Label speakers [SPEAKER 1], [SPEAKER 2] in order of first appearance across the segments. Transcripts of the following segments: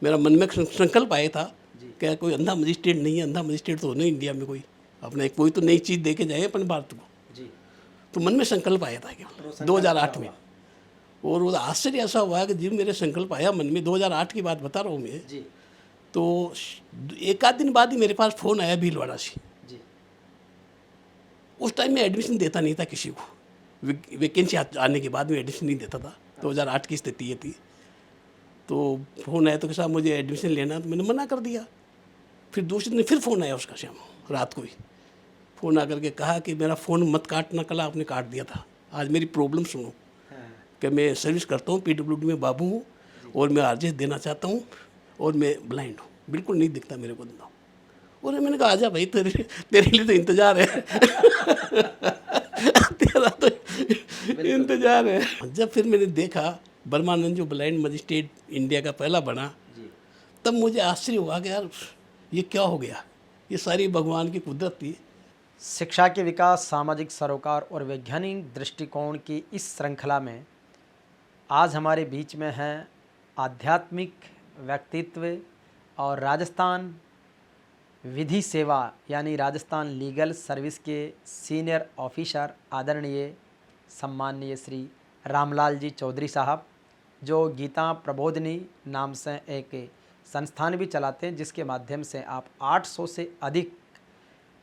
[SPEAKER 1] मेरा मन में संकल्प आया था कि कोई अंधा मजिस्ट्रेट नहीं है, अंधा मजिस्ट्रेट तो होना इंडिया में कोई अपना एक कोई तो नई चीज़ दे के जाए अपन भारत को। तो मन में संकल्प आया था केवल 2008 में। और वो आश्चर्य ऐसा हुआ कि जब मेरे संकल्प आया मन में, 2008 की बात बता रहा हूँ मैं, तो एक आध दिन बाद ही मेरे पास फ़ोन आया भीलवाड़ा से। उस टाइम में एडमिशन देता नहीं था किसी को, वैकेंसी आने के बाद में एडमिशन नहीं देता था। 2008 की स्थिति ये थी। तो फ़ोन आया तो कि साहब मुझे एडमिशन लेना, तो मैंने मना कर दिया। फिर दूसरे दिन फिर फ़ोन आया उसका, शाम रात को ही फ़ोन आकर के कहा कि मेरा फ़ोन मत काटना, कल आपने काट दिया था, आज मेरी प्रॉब्लम सुनो कि मैं सर्विस करता हूँ, PWD में बाबू हूँ और मैं आरजेस देना चाहता हूँ और मैं ब्लाइंड हूँ, बिल्कुल नहीं दिखता मेरे को धंधा। और मैंने कहा आजा भाई, तेरे लिए तो इंतज़ार है तेरा तो इंतज़ार है। जब फिर मैंने देखा बर्मानंद जो ब्लाइंड मजिस्ट्रेट इंडिया का पहला बना, तब मुझे आश्चर्य हुआ कि यार ये क्या हो गया, ये सारी भगवान की कुदरत थी।
[SPEAKER 2] शिक्षा के विकास, सामाजिक सरोकार और वैज्ञानिक दृष्टिकोण की इस श्रृंखला में आज हमारे बीच में हैं आध्यात्मिक व्यक्तित्व और राजस्थान विधि सेवा यानी राजस्थान लीगल सर्विस के सीनियर ऑफिसर आदरणीय सम्माननीय श्री रामलाल जी चौधरी साहब, जो गीता प्रबोधिनी नाम से एक संस्थान भी चलाते हैं, जिसके माध्यम से आप 800 से अधिक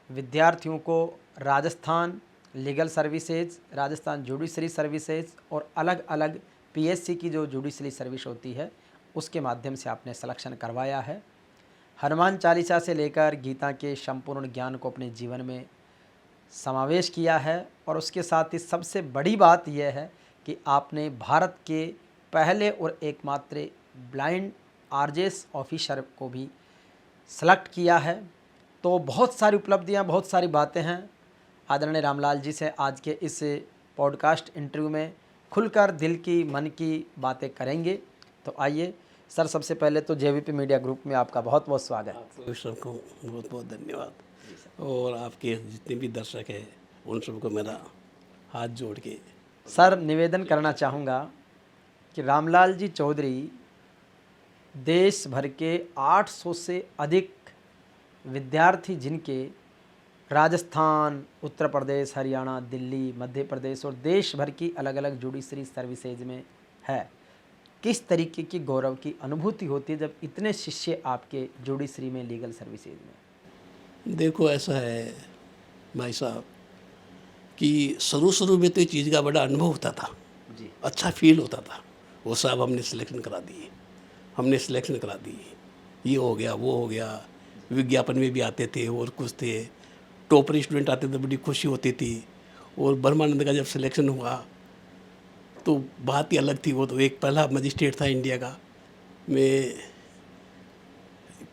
[SPEAKER 2] विद्यार्थियों को Rajasthan legal services, Rajasthan judiciary services और अलग अलग PSC की जो जुडिशरी सर्विस होती है उसके माध्यम से आपने सिलेक्शन करवाया है। हनुमान चालीसा से लेकर गीता के संपूर्ण ज्ञान को अपने जीवन में समावेश किया है। और उसके साथ ही सबसे बड़ी बात यह है कि आपने भारत के पहले और एकमात्र ब्लाइंड RJS ऑफिसर को भी सेलेक्ट किया है। तो बहुत सारी उपलब्धियां, बहुत सारी बातें हैं। आदरणीय रामलाल जी से आज के इस पॉडकास्ट इंटरव्यू में खुलकर दिल की मन की बातें करेंगे। तो आइए सर, सबसे पहले तो JVP मीडिया ग्रुप में आपका बहुत बहुत स्वागत है।
[SPEAKER 1] आपको सबको बहुत बहुत धन्यवाद, और आपके जितने भी दर्शक हैं उन सबको मेरा हाथ जोड़ के
[SPEAKER 2] सर निवेदन करना चाहूँगा कि रामलाल जी चौधरी देश भर के 800 से अधिक विद्यार्थी जिनके राजस्थान, उत्तर प्रदेश, हरियाणा, दिल्ली, मध्य प्रदेश और देश भर की अलग अलग जुडिशरी सर्विसेज में है, किस तरीके की गौरव की अनुभूति होती है जब इतने शिष्य आपके जुडिशरी में, लीगल सर्विसेज में?
[SPEAKER 1] देखो ऐसा है भाई साहब कि शुरू में तो ये चीज़ का बड़ा अनुभव होता था
[SPEAKER 2] जी।
[SPEAKER 1] अच्छा फील होता था। वो साहब हमने सिलेक्शन करा दिए, हमने सिलेक्शन करा दिए, ये हो गया, वो हो गया। विज्ञापन में भी आते थे और कुछ थे, टॉपर स्टूडेंट आते थे, बड़ी खुशी होती थी। और ब्रह्मानंद का जब सिलेक्शन हुआ तो बात ही अलग थी। वो तो एक पहला मजिस्ट्रेट था इंडिया का। मैं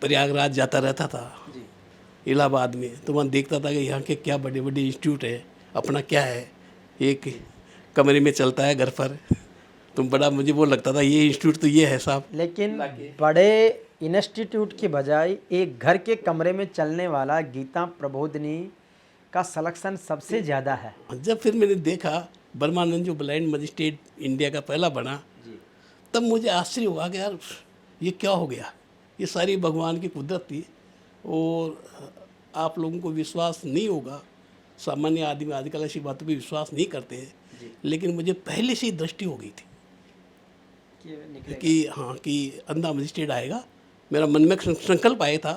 [SPEAKER 1] प्रयागराज जाता रहता था इलाहाबाद में, तो वहाँ देखता था कि यहाँ के क्या बड़े बड़े इंस्टीट्यूट है, अपना क्या है, एक कमरे में चलता है घर पर। तो बड़ा मुझे वो लगता था ये इंस्टीट्यूट तो ये है साहब।
[SPEAKER 2] लेकिन बड़े इंस्टीट्यूट की बजाय एक घर के कमरे में चलने वाला गीता प्रबोधिनी का सिलेक्शन सबसे ज़्यादा है।
[SPEAKER 1] जब फिर मैंने देखा बर्मानंद जो ब्लाइंड मजिस्ट्रेट इंडिया का पहला बना, तब मुझे आश्चर्य हुआ कि यार ये क्या हो गया, ये सारी भगवान की कुदरत थी। और आप लोगों को विश्वास नहीं होगा, सामान्य आदमी आजकल ऐसी बातों पे विश्वास नहीं करते हैं, लेकिन मुझे पहले से ही दृष्टि हो गई थी कि हाँ कि अंधा मजिस्ट्रेट आएगा। मेरा मन में संकल्प आया था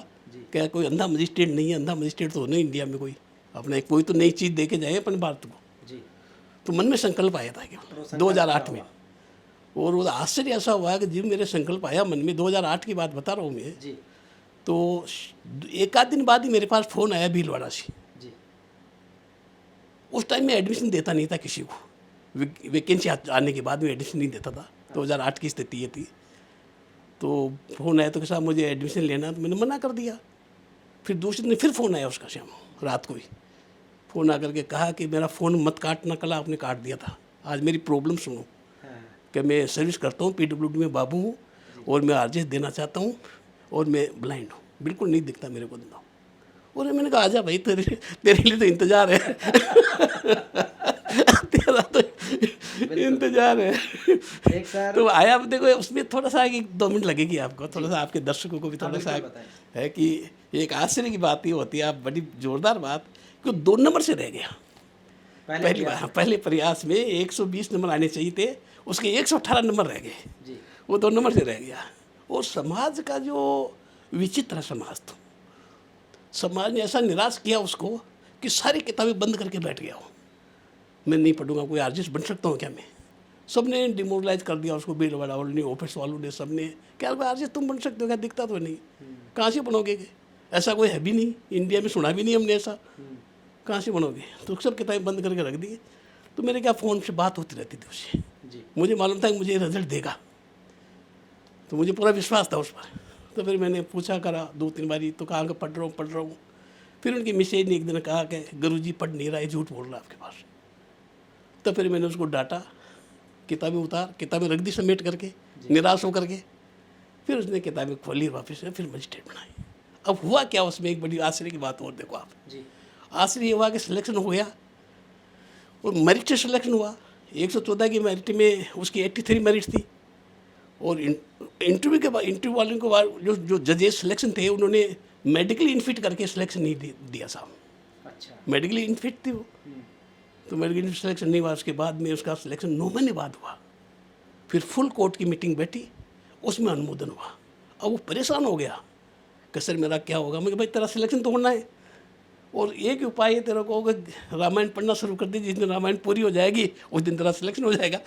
[SPEAKER 1] कि कोई अंधा मजिस्ट्रेट नहीं है, अंधा मजिस्ट्रेट तो होना इंडिया में कोई अपना एक कोई तो नई चीज़ दे के जाए अपन भारत को। तो मन में संकल्प आया था केवल 2008 में। और वो आश्चर्य ऐसा हुआ कि जब मेरे संकल्प आया मन में, 2008 की बात बता रहा हूँ मैं, तो एक आध दिन बाद ही मेरे पास फ़ोन आया भीलवाड़ा से। उस टाइम में एडमिशन देता नहीं था किसी को, वैकेंसी आने के बाद में एडमिशन नहीं देता था। 2008 की स्थिति ये थी। तो फ़ोन आया तो कि साहब मुझे एडमिशन लेना, तो मैंने मना कर दिया। फिर दूसरे दिन फिर फ़ोन आया उसका, शाम रात को ही फ़ोन आकर के कहा कि मेरा फ़ोन मत काटना, कल आपने काट दिया था, आज मेरी प्रॉब्लम सुनो कि मैं सर्विस करता हूँ, PWD में बाबू हूँ और मैं RJS देना चाहता हूँ और मैं ब्लाइंड हूँ, बिल्कुल नहीं दिखता मेरे को धंधा। और मैंने कहा आजा भाई, तेरे लिए तो इंतज़ार है तेरा तो इंतजार है।
[SPEAKER 2] एक सर
[SPEAKER 1] तो आया, अब देखो उसमें थोड़ा सा आगे 2 मिनट लगेगी आपको, थोड़ा सा आपके दर्शकों को भी थोड़ा सा
[SPEAKER 2] बिल्कुल बताएं।
[SPEAKER 1] है कि एक आश्चर्य की बात ये होती है, आप बड़ी जोरदार बात कि 2 नंबर से रह गया। पहली बार, पहले प्रयास में 120 नंबर आने चाहिए थे, उसके 118 नंबर रह गए,
[SPEAKER 2] जी
[SPEAKER 1] वो 2 नंबर से रह गया। और समाज का जो विचित्र समाज था, समाज ने ऐसा निराश किया उसको कि सारी किताबें बंद करके बैठ गया हो, मैं नहीं पढ़ूंगा, कोई आर्टिस्ट बन सकता हूँ क्या मैं। सबने डिमोरलाइज कर दिया उसको, बिल वालों ने, ऑफिस वालों ने, सबने क्या भाई आर्टिस्ट तुम बन सकते हो क्या, दिखता तो नहीं, कहाँ से बनोगे, ऐसा कोई है भी नहीं, इंडिया में सुना भी नहीं हमने ऐसा, कहाँ से बनोगे। तो सब किताबें बंद करके रख दी। तो मेरे क्या फ़ोन से बात होती रहती थी उससे,
[SPEAKER 2] जी
[SPEAKER 1] मुझे मालूम था कि मुझे रिजल्ट देगा, तो मुझे पूरा विश्वास था उस पर। तो फिर मैंने पूछा करा 2-3 बारी, तो कहाँ का पढ़ रहा हूँ। फिर उनकी मिसेज ने एक दिन कहा कि गुरुजी पढ़ नहीं रहा है, झूठ बोल रहा है आपके पास। तो फिर मैंने उसको डांटा, किताबें उतार, किताबें रख दी समेट करके, निराश होकर के। फिर उसने किताबें खोली वापस से, फिर मजिस्ट्रेट बनाई। अब हुआ क्या उसमें, एक बड़ी आश्चर्य की बात और देखो आप।
[SPEAKER 2] जी
[SPEAKER 1] आश्चर्य ये हुआ कि सिलेक्शन हो गया, और मेरिट से सिलेक्शन हुआ। 114 की मेरिट में उसकी 83 मेरिट थी। और इंटरव्यू के बाद, इंटरव्यू वालों के बाद जो जजेस सिलेक्शन थे, उन्होंने मेडिकली इनफिट करके सिलेक्शन नहीं दिया साहब,
[SPEAKER 2] अच्छा
[SPEAKER 1] मेडिकली इनफिट थी वो। तो मेडिकल सिलेक्शन नहीं हुआ, उसके बाद में उसका सिलेक्शन 9 महीने बाद हुआ। फिर फुल कोर्ट की मीटिंग बैठी, उसमें अनुमोदन हुआ। अब वो परेशान हो गया कि सर मेरा क्या होगा। मैं भाई तेरा सिलेक्शन तो होना है, और एक ही उपाय है तेरे को, रामायण पढ़ना शुरू कर दी, जिस दिन रामायण पूरी हो जाएगी उस दिन तेरा सिलेक्शन हो जाएगा।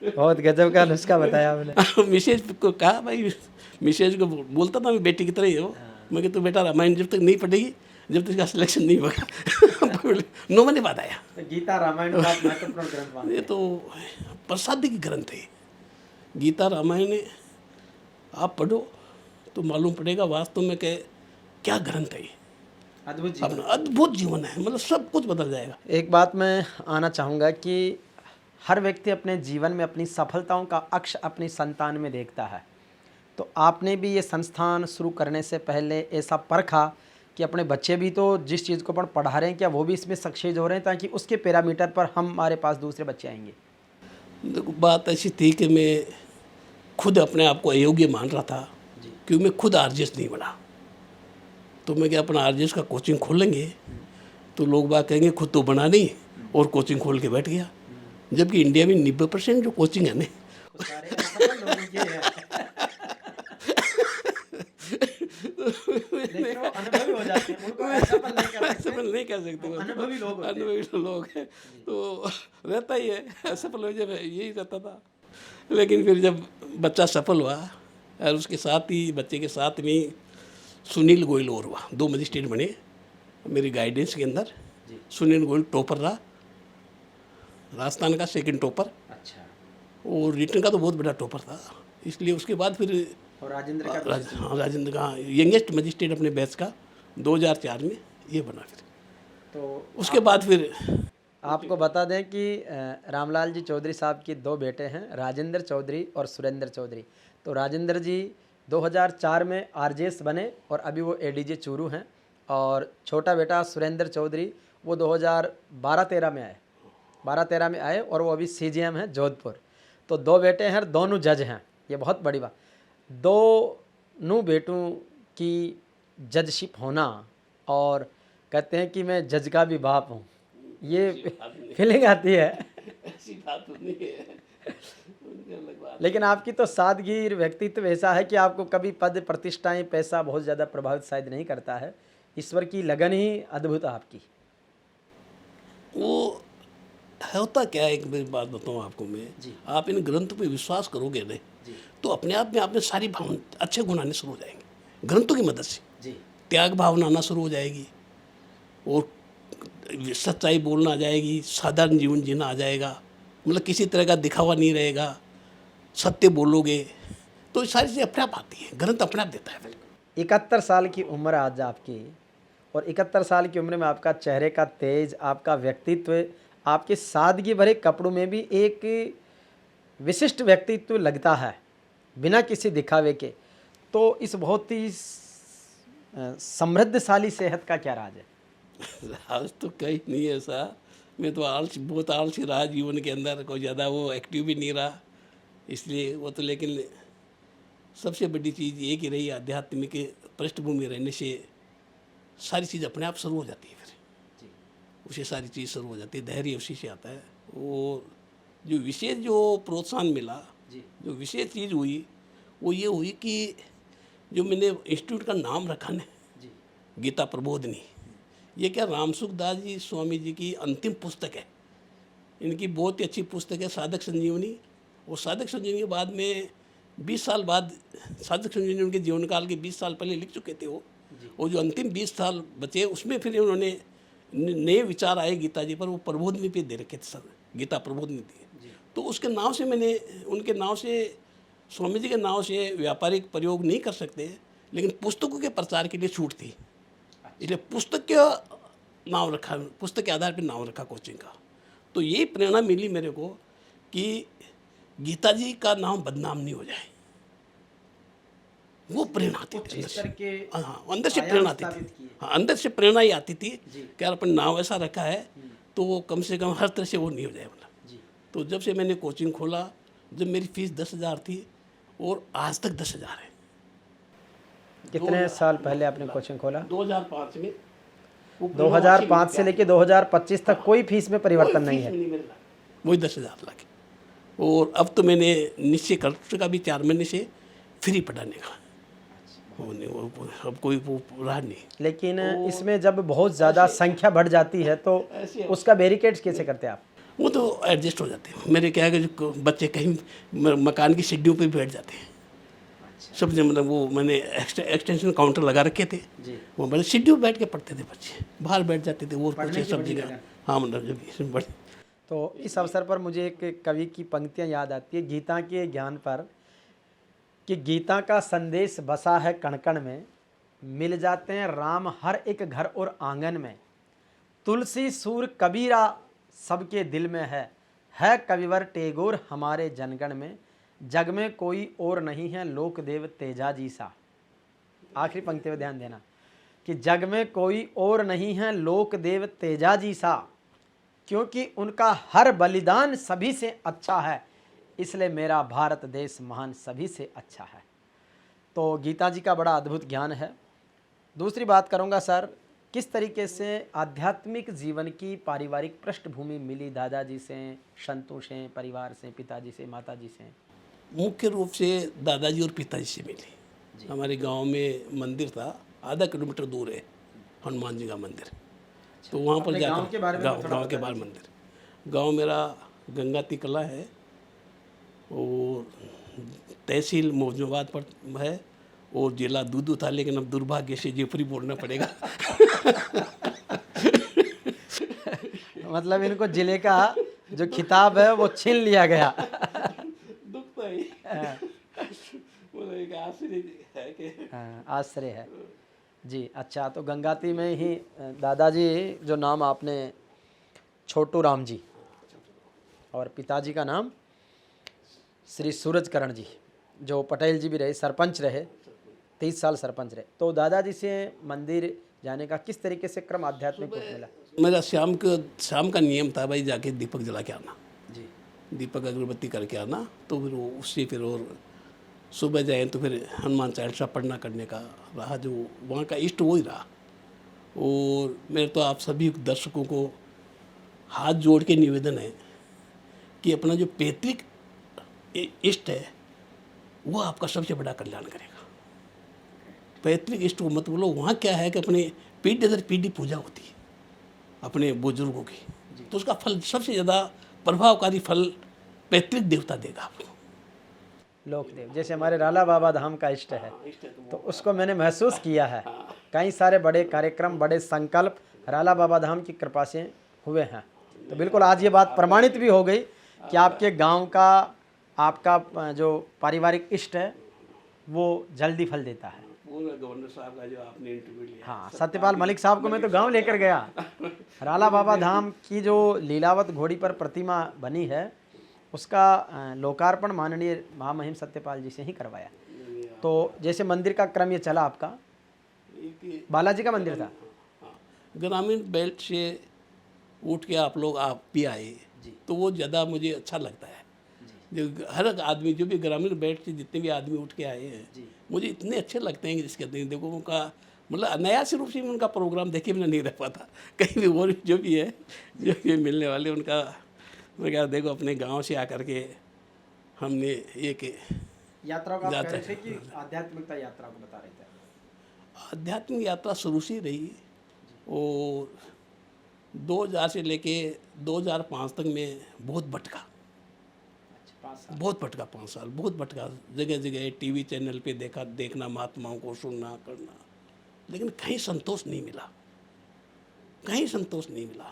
[SPEAKER 2] बहुत गजब का नुस्खा बताया आपने।
[SPEAKER 1] मिसेज को कहा, भाई मिसेज को बोलता था, मैं बेटी की तरह ही हो, मैं कि तू बेटा रामायण जब तक नहीं पढ़ेगी, जब तक इसका सिलेक्शन नहीं होगा। 9 महीने बाद आया।
[SPEAKER 2] तो गीता रामायण का आप महत्वपूर्ण ग्रंथ मानते
[SPEAKER 1] ये
[SPEAKER 2] हैं।
[SPEAKER 1] तो प्रसाद की ग्रंथ है, गीता रामायण आप पढ़ो तो मालूम पड़ेगा वास्तव में कि क्या ग्रंथ है ये।
[SPEAKER 2] अद्भुत जीवन।
[SPEAKER 1] अपना अद्भुत जीवन है, मतलब सब कुछ बदल जाएगा।
[SPEAKER 2] एक बात मैं आना चाहूँगा कि हर व्यक्ति अपने जीवन में अपनी सफलताओं का अक्ष अपनी संतान में देखता है। तो आपने भी ये संस्थान शुरू करने से पहले ऐसा परखा कि अपने बच्चे भी तो जिस चीज़ को पढ़ा रहे हैं, क्या वो भी इसमें सक्सेस हो रहे हैं, ताकि उसके पैरामीटर पर हमारे पास दूसरे बच्चे आएंगे।
[SPEAKER 1] देखो बात ऐसी थी कि मैं खुद अपने आप को अयोग्य मान रहा था, क्योंकि मैं खुद आरजेएस नहीं बना। तो मैं क्या अपना आरजेएस का कोचिंग खोलेंगे तो लोग बात कहेंगे खुद तो बना नहीं, और कोचिंग खोल के बैठ गया। जबकि इंडिया में 90% जो कोचिंग है ना,
[SPEAKER 2] लेकिन वो अनुभवी हो जाते हैं, उनको असफल नहीं कर सकते।
[SPEAKER 1] असफल नहीं कर सकते,
[SPEAKER 2] वो अनुभवी लोग होते हैं।
[SPEAKER 1] अनुभवी लोग हैं, तो रहता ही है असफल हो जाए, यही रहता था। लेकिन फिर जब बच्चा सफल हुआ, और उसके साथ ही बच्चे के साथ में सुनील गोयल और हुआ, 2 मजिस्ट्रेट बने मेरी गाइडेंस के अंदर। सुनील गोयल टॉपर रहा, राजस्थान का 2nd टॉपर,
[SPEAKER 2] अच्छा।
[SPEAKER 1] और रिटर्न का तो बहुत बड़ा टॉपर था। इसलिए उसके बाद फिर
[SPEAKER 2] और राजेंद्र का
[SPEAKER 1] हाँ, राजेंद्र का यंगेस्ट मजिस्ट्रेट अपने बैच का 2004 में ये बना। फिर
[SPEAKER 2] तो
[SPEAKER 1] उसके बाद फिर
[SPEAKER 2] आपको बता दें कि रामलाल जी चौधरी साहब के 2 बेटे हैं, राजेंद्र चौधरी और सुरेंद्र चौधरी। तो राजेंद्र जी 2004 में आरजेएस बने और अभी वो एडीजे चूरू हैं, और छोटा बेटा सुरेंद्र चौधरी वो 2012-13 में आए, 12-13 में आए, और वो अभी सीजीएम हैं जोधपुर। तो 2 बेटे हैं, दोनों जज हैं, ये बहुत बड़ी बात। 2 बेटों की जजशिप होना, और कहते हैं कि मैं जज का भी बाप हूँ, ये फीलिंग आती है।
[SPEAKER 1] ऐसी बात नहीं है,
[SPEAKER 2] लेकिन आपकी तो सादगी, व्यक्तित्व ऐसा है कि आपको कभी पद प्रतिष्ठाएं, पैसा बहुत ज़्यादा प्रभावित शायद नहीं करता है। ईश्वर की लगन ही अद्भुत है आपकी।
[SPEAKER 1] वो होता क्या है, एक मेरी बात बताऊँ आपको मैं, आप इन ग्रंथों पे विश्वास करोगे ना, तो अपने आप में सारी भावना, अच्छे गुण आने शुरू हो जाएंगे ग्रंथों की मदद से। त्याग भावना आना शुरू हो जाएगी, और सच्चाई बोलना आ जाएगी, साधारण जीवन जीना आ जाएगा, मतलब किसी तरह का दिखावा नहीं रहेगा, सत्य बोलोगे, तो ये सारी चीज़ें अपने आप आती है, ग्रंथ अपने आप देता है।
[SPEAKER 2] 71 साल की उम्र आज आपकी, और 71 साल की उम्र में आपका चेहरे का तेज, आपका व्यक्तित्व, आपके सादगी भरे कपड़ों में भी एक विशिष्ट व्यक्तित्व लगता है, बिना किसी दिखावे के। तो इस बहुत ही समृद्धशाली सेहत का क्या राज है?
[SPEAKER 1] राज तो कहीं नहीं है ऐसा, मैं तो बहुत आलसी रहा जीवन के अंदर, कोई ज़्यादा वो एक्टिव भी नहीं रहा, इसलिए वो तो। लेकिन सबसे बड़ी चीज़ ये कि रही आध्यात्मिक पृष्ठभूमि रहने से सारी चीज़ अपने आप शुरू हो जाती है, फिर उसे सारी चीज़ शुरू हो जाती है, धैर्य उसी से आता है। और जो विशेष जो प्रोत्साहन मिला, जो विशेष चीज़ हुई वो ये हुई कि जो मैंने इंस्टीट्यूट का नाम रखा ना, गीता प्रबोधिनी, ये क्या रामसुख दास जी स्वामी जी की अंतिम पुस्तक है। इनकी बहुत ही अच्छी पुस्तक है साधक संजीवनी। और साधक संजीवनी के बाद में 20 साल बाद, साधक संजीवनी उनके जीवन काल के 20 साल पहले लिख चुके थे वो। और जो अंतिम 20 साल बचे उसमें फिर उन्होंने नए विचार आए गीता जी पर, वो प्रबोधिनी पे दे रखे थे सर, गीता प्रबोधिनी थी। तो उसके नाम से मैंने, उनके नाम से, स्वामी जी के नाम से व्यापारिक प्रयोग नहीं कर सकते, लेकिन पुस्तकों के प्रचार के लिए छूट थी, इसलिए पुस्तक का नाम रखा, पुस्तक के आधार पर नाम रखा कोचिंग का। तो यही प्रेरणा मिली मेरे को कि गीता जी का नाम बदनाम नहीं हो जाए, वो प्रेरणा आती थी अंदर से। हाँ, अंदर से प्रेरणा आती थी। हाँ, अंदर से प्रेरणा ही आती थी कि यार अपन नाम ऐसा रखा है तो वो कम से कम हर तरह से वो नहीं हो जाए, मतलब। तो जब से मैंने कोचिंग खोला, जब मेरी फीस 10,000 थी और आज तक 10,000 है।
[SPEAKER 2] कितने साल पहले आपने कोचिंग खोला?
[SPEAKER 1] 2005 में।
[SPEAKER 2] 2005 से लेके 2025 तक कोई फीस में परिवर्तन नहीं है?
[SPEAKER 1] वही 10,000 लाख। और अब तो मैंने निश्चय कर चुका भी 4 महीने से फ्री पढ़ाने का, अब कोई वो रहा नहीं।
[SPEAKER 2] लेकिन इसमें जब बहुत ज़्यादा संख्या बढ़ जाती है तो उसका बैरिकेड्स कैसे करते हैं आप?
[SPEAKER 1] वो तो एडजस्ट हो जाते हैं। मेरे क्या है कि जो बच्चे कहीं मकान की सीढ़ियों पे बैठ जाते हैं, सब जब, मतलब वो मैंने एक्सटेंशन काउंटर लगा रखे थे, वो मैंने सीढ़ियों पे बैठ के पढ़ते थे बच्चे, बाहर बैठ जाते थे, और कुछ सब जगह। हाँ, मतलब जब इसमें बढ़।
[SPEAKER 2] तो इस अवसर पर मुझे एक कवि की पंक्तियाँ याद आती है गीता के ज्ञान पर, कि गीता का संदेश बसा है कण कण में, मिल जाते हैं राम हर एक घर और आंगन में, तुलसी सूर कबीरा सबके दिल में है कविवर टैगोर हमारे जनगण में, जग में कोई और नहीं है लोकदेव तेजाजी सा। आखिरी पंक्ति में ध्यान देना कि जग में कोई और नहीं है लोकदेव तेजाजी सा, क्योंकि उनका हर बलिदान सभी से अच्छा है, इसलिए मेरा भारत देश महान सभी से अच्छा है। तो गीता जी का बड़ा अद्भुत ज्ञान है। दूसरी बात करूंगा सर, किस तरीके से आध्यात्मिक जीवन की पारिवारिक पृष्ठभूमि मिली दादाजी से, संतों से, परिवार से, पिताजी से, माताजी से?
[SPEAKER 1] मुख्य रूप से दादाजी और पिताजी से मिली। हमारे गांव में मंदिर था, आधा किलोमीटर दूर है हनुमान जी का मंदिर। तो वहाँ पर जाकर गाँव के बाहर मंदिर, गांव मेरा गंगाती कला है और तहसील मौजूदाबाद पर है और जिला दूदू था, लेकिन अब दुर्भाग्य से जयपुरी बोलना पड़ेगा।
[SPEAKER 2] मतलब इनको जिले का जो खिताब है वो छीन लिया गया।
[SPEAKER 1] दुख तो ही वो एक आश्चर्य है कि
[SPEAKER 2] आश्चर्य है जी। अच्छा, तो गंगाती में ही दादाजी जो नाम आपने, छोटू राम जी, और पिताजी का नाम श्री सूरजकरण जी, जो पटेल जी भी रहे, सरपंच रहे, 30 साल सरपंच रहे। तो दादाजी से मंदिर जाने का किस तरीके से क्रम आध्यात्मिक रूप मिला?
[SPEAKER 1] मेरा शाम का नियम था भाई, जाके दीपक जला के आना जी, दीपक अगरबत्ती करके आना। तो फिर वो उससे फिर और सुबह जाए तो फिर हनुमान चालीसा पढ़ना करने का रहा, जो वहाँ का इष्ट वो ही रहा। और मेरे तो आप सभी दर्शकों को हाथ जोड़ के निवेदन है कि अपना जो पैतृक इष्ट है वो आपका सबसे बड़ा कल्याण करेगा। पैतृक इष्ट को मत बोलो, वहाँ क्या है कि अपने पीढ़ी दर पीढ़ी पूजा होती है अपने बुजुर्गों की, तो उसका फल सबसे ज़्यादा प्रभावकारी फल पैतृक देवता देगा आपको।
[SPEAKER 2] लोकदेव जैसे हमारे राला बाबा धाम का इष्ट है, तो उसको मैंने महसूस किया है। कई सारे बड़े कार्यक्रम, बड़े संकल्प राला बाबा धाम की कृपा से हुए हैं। तो बिल्कुल आज ये बात प्रमाणित भी हो गई कि आपके गांव का, आपका जो पारिवारिक इष्ट है वो जल्दी फल देता है।
[SPEAKER 1] गवर्नर साहब का जो आपने इंटरव्यू लिया,
[SPEAKER 2] हाँ, सत्यपाल मलिक साहब को मैं तो गांव लेकर गया। राला बाबा धाम की जो लीलावत घोड़ी पर प्रतिमा बनी है उसका लोकार्पण माननीय महामहिम सत्यपाल जी से ही करवाया। तो जैसे मंदिर का क्रम ये चला आपका, बालाजी का मंदिर था,
[SPEAKER 1] ग्रामीण बेल्ट से उठ के आप भी आए, तो वो ज़्यादा मुझे अच्छा लगता है। जो हर एक आदमी, जो भी ग्रामीण बैठ के जितने भी आदमी उठ के आए हैं, मुझे इतने अच्छे लगते हैं कि जिसके कहते हैं देखो उनका मतलब अनायास रूप से मैं उनका प्रोग्राम देखे बिना नहीं रह पाता। कहीं भी और जो भी है, जो भी मिलने वाले उनका, मैं क्या देखो अपने गांव से आकर के हमने एक
[SPEAKER 2] यात्रा को आप कह
[SPEAKER 1] जाता
[SPEAKER 2] रहे थे कि आध्यात्मिकता यात्रा को बता रहे थे।
[SPEAKER 1] आध्यात्मिक यात्रा शुरू से रही और 2000 से लेके 2005 तक मैं बहुत भटका,
[SPEAKER 2] अच्छा, 5 साल।
[SPEAKER 1] बहुत भटका, 5 साल बहुत भटका, जगह जगह टीवी चैनल पे देखना महात्माओं को, सुनना करना, लेकिन कहीं संतोष नहीं मिला, कहीं संतोष नहीं मिला।